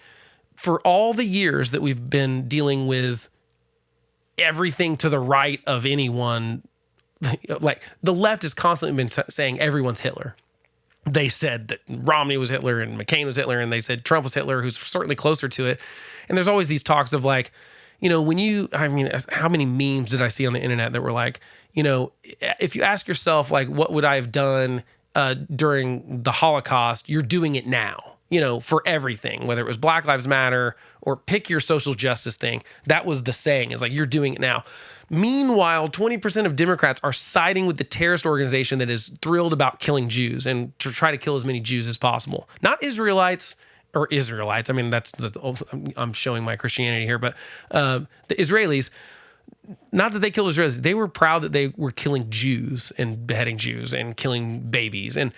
for all the years that we've been dealing with everything to the right of anyone, the left has constantly been saying everyone's Hitler. They said that Romney was Hitler and McCain was Hitler, and they said Trump was Hitler, who's certainly closer to it. And there's always these talks of how many memes did I see on the internet that were if you ask yourself, what would I have done during the Holocaust, you're doing it now. For everything, whether it was Black Lives Matter or pick your social justice thing, that was the saying, is you're doing it now. Meanwhile, 20% of Democrats are siding with the terrorist organization that is thrilled about killing Jews and to try to kill as many Jews as possible. Not Israelites. I mean, I'm showing my Christianity here, but the Israelis, not that they killed Israelis, they were proud that they were killing Jews and beheading Jews and killing babies. And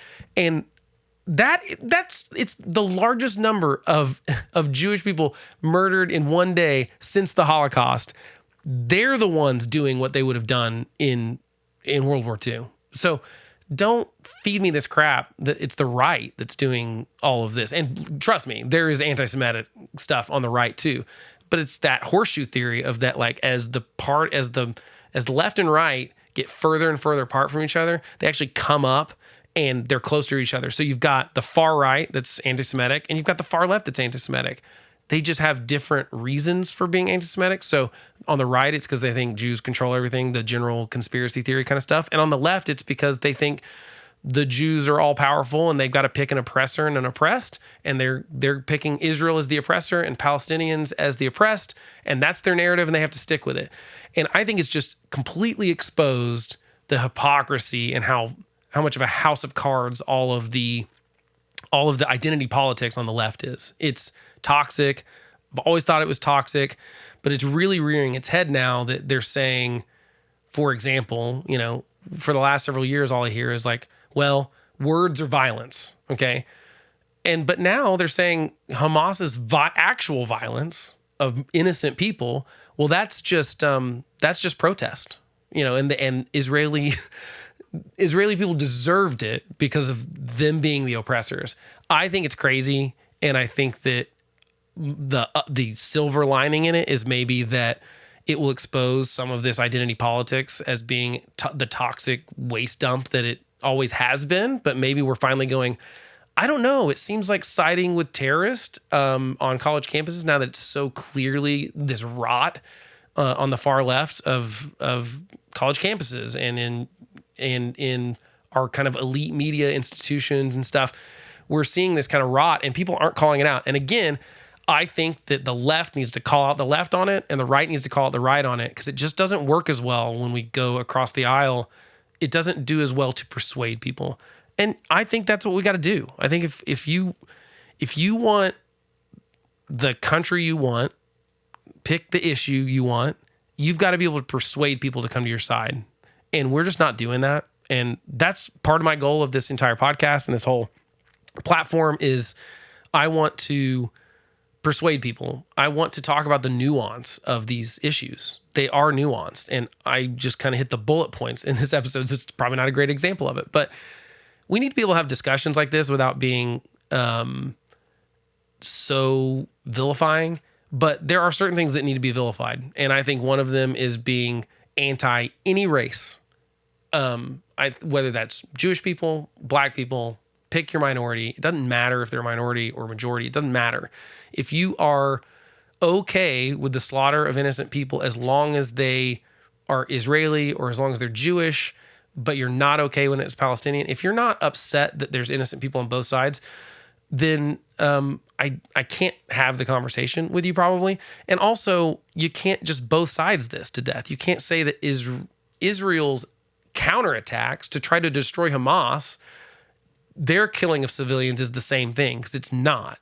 it's the largest number of Jewish people murdered in one day since the Holocaust. They're the ones doing what they would have done in World War II. So don't feed me this crap that it's the right that's doing all of this. And trust me, there is anti-Semitic stuff on the right too. But it's that horseshoe theory of that, as the left and right get further and further apart from each other, they actually come up and they're closer to each other. So you've got the far right that's anti-Semitic, and you've got the far left that's anti-Semitic. They just have different reasons for being anti-Semitic. So on the right, it's because they think Jews control everything, the general conspiracy theory kind of stuff. And on the left, it's because they think the Jews are all powerful and they've got to pick an oppressor and an oppressed. And they're picking Israel as the oppressor and Palestinians as the oppressed. And that's their narrative and they have to stick with it. And I think it's just completely exposed the hypocrisy and how much of a house of cards all of the identity politics on the left is. It's toxic. I've always thought it was toxic, but it's really rearing its head now that they're saying, for example, for the last several years, all I hear is like, well, words are violence. Okay. But now they're saying Hamas's actual violence of innocent people. Well, that's just protest, and Israeli people deserved it because of them being the oppressors. I think it's crazy. And I think that the silver lining in it is maybe that it will expose some of this identity politics as being the toxic waste dump that it always has been. But maybe we're finally going, I don't know. It seems like siding with terrorists on college campuses now that it's so clearly this rot on the far left of college campuses and in our kind of elite media institutions and stuff. We're seeing this kind of rot and people aren't calling it out. And again, I think that the left needs to call out the left on it and the right needs to call out the right on it because it just doesn't work as well when we go across the aisle. It doesn't do as well to persuade people. And I think that's what we got to do. I think if you want the country you want, pick the issue you want, you've got to be able to persuade people to come to your side. And we're just not doing that. And that's part of my goal of this entire podcast and this whole platform is I want to persuade people. I want to talk about the nuance of these issues. They are nuanced. And I just kind of hit the bullet points in this episode. So it's probably not a great example of it, but we need to be able to have discussions like this without being so vilifying. But there are certain things that need to be vilified. And I think one of them is being anti any race. Whether that's Jewish people, black people, pick your minority. It doesn't matter if they're a minority or majority. It doesn't matter. If you are okay with the slaughter of innocent people as long as they are Israeli or as long as they're Jewish, but you're not okay when it's Palestinian, if you're not upset that there's innocent people on both sides, then I can't have the conversation with you probably. And also, you can't just both sides this to death. You can't say that Israel's counterattacks to try to destroy Hamas, their killing of civilians is the same thing, because it's not.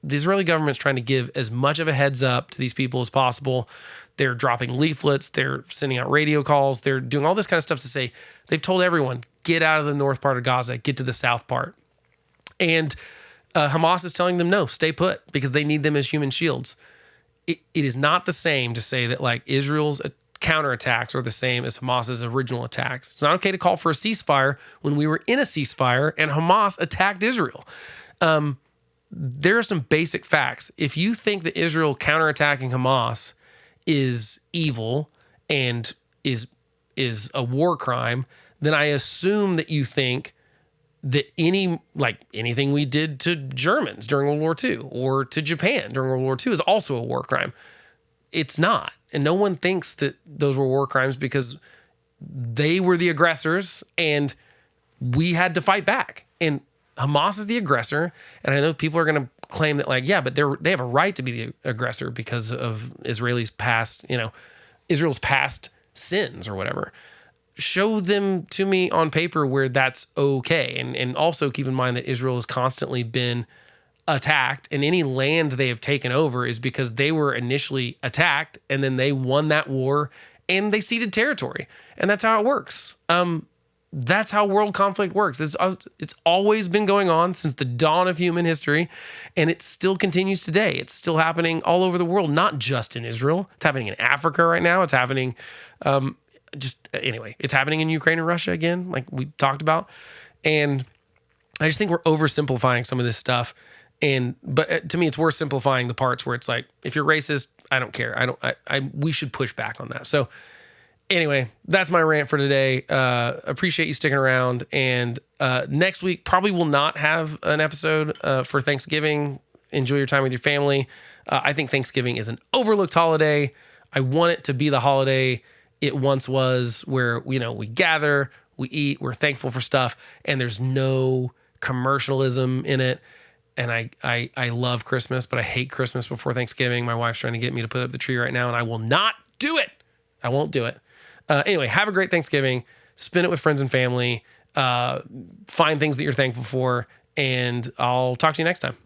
The Israeli government's trying to give as much of a heads up to these people as possible. They're dropping leaflets. They're sending out radio calls. They're doing all this kind of stuff to say, they've told everyone, get out of the north part of Gaza, get to the south part. And Hamas is telling them, no, stay put, because they need them as human shields. It is not the same to say that like Israel's counterattacks are the same as Hamas's original attacks. It's not okay to call for a ceasefire when we were in a ceasefire and Hamas attacked Israel. There are some basic facts. If you think that Israel counterattacking Hamas is evil and is a war crime, then I assume that you think that anything we did to Germans during World War II or to Japan during World War II is also a war crime. It's not. And no one thinks that those were war crimes because they were the aggressors and we had to fight back. And Hamas is the aggressor. And I know people are going to claim that like, yeah, but they have a right to be the aggressor because of Israel's past sins or whatever. Show them to me on paper where that's okay. And also keep in mind that Israel has constantly been attacked, and any land they have taken over is because they were initially attacked and then they won that war and they ceded territory. And that's how it works. That's how world conflict works. It's always been going on since the dawn of human history, and it still continues today. It's still happening all over the world, not just in Israel. It's happening in Africa right now. It's happening it's happening in Ukraine and Russia again, like we talked about. And I just think we're oversimplifying some of this stuff. But to me, it's worth simplifying the parts where it's like, if you're racist, I don't care. We should push back on that. So anyway, that's my rant for today. Appreciate you sticking around. And next week probably will not have an episode for Thanksgiving. Enjoy your time with your family. I think Thanksgiving is an overlooked holiday. I want it to be the holiday it once was, where, you know, we gather, we eat, we're thankful for stuff, and there's no commercialism in it. And I love Christmas, but I hate Christmas before Thanksgiving. My wife's trying to get me to put up the tree right now, and I will not do it. I won't do it. Anyway, have a great Thanksgiving. Spend it with friends and family. Find things that you're thankful for, and I'll talk to you next time.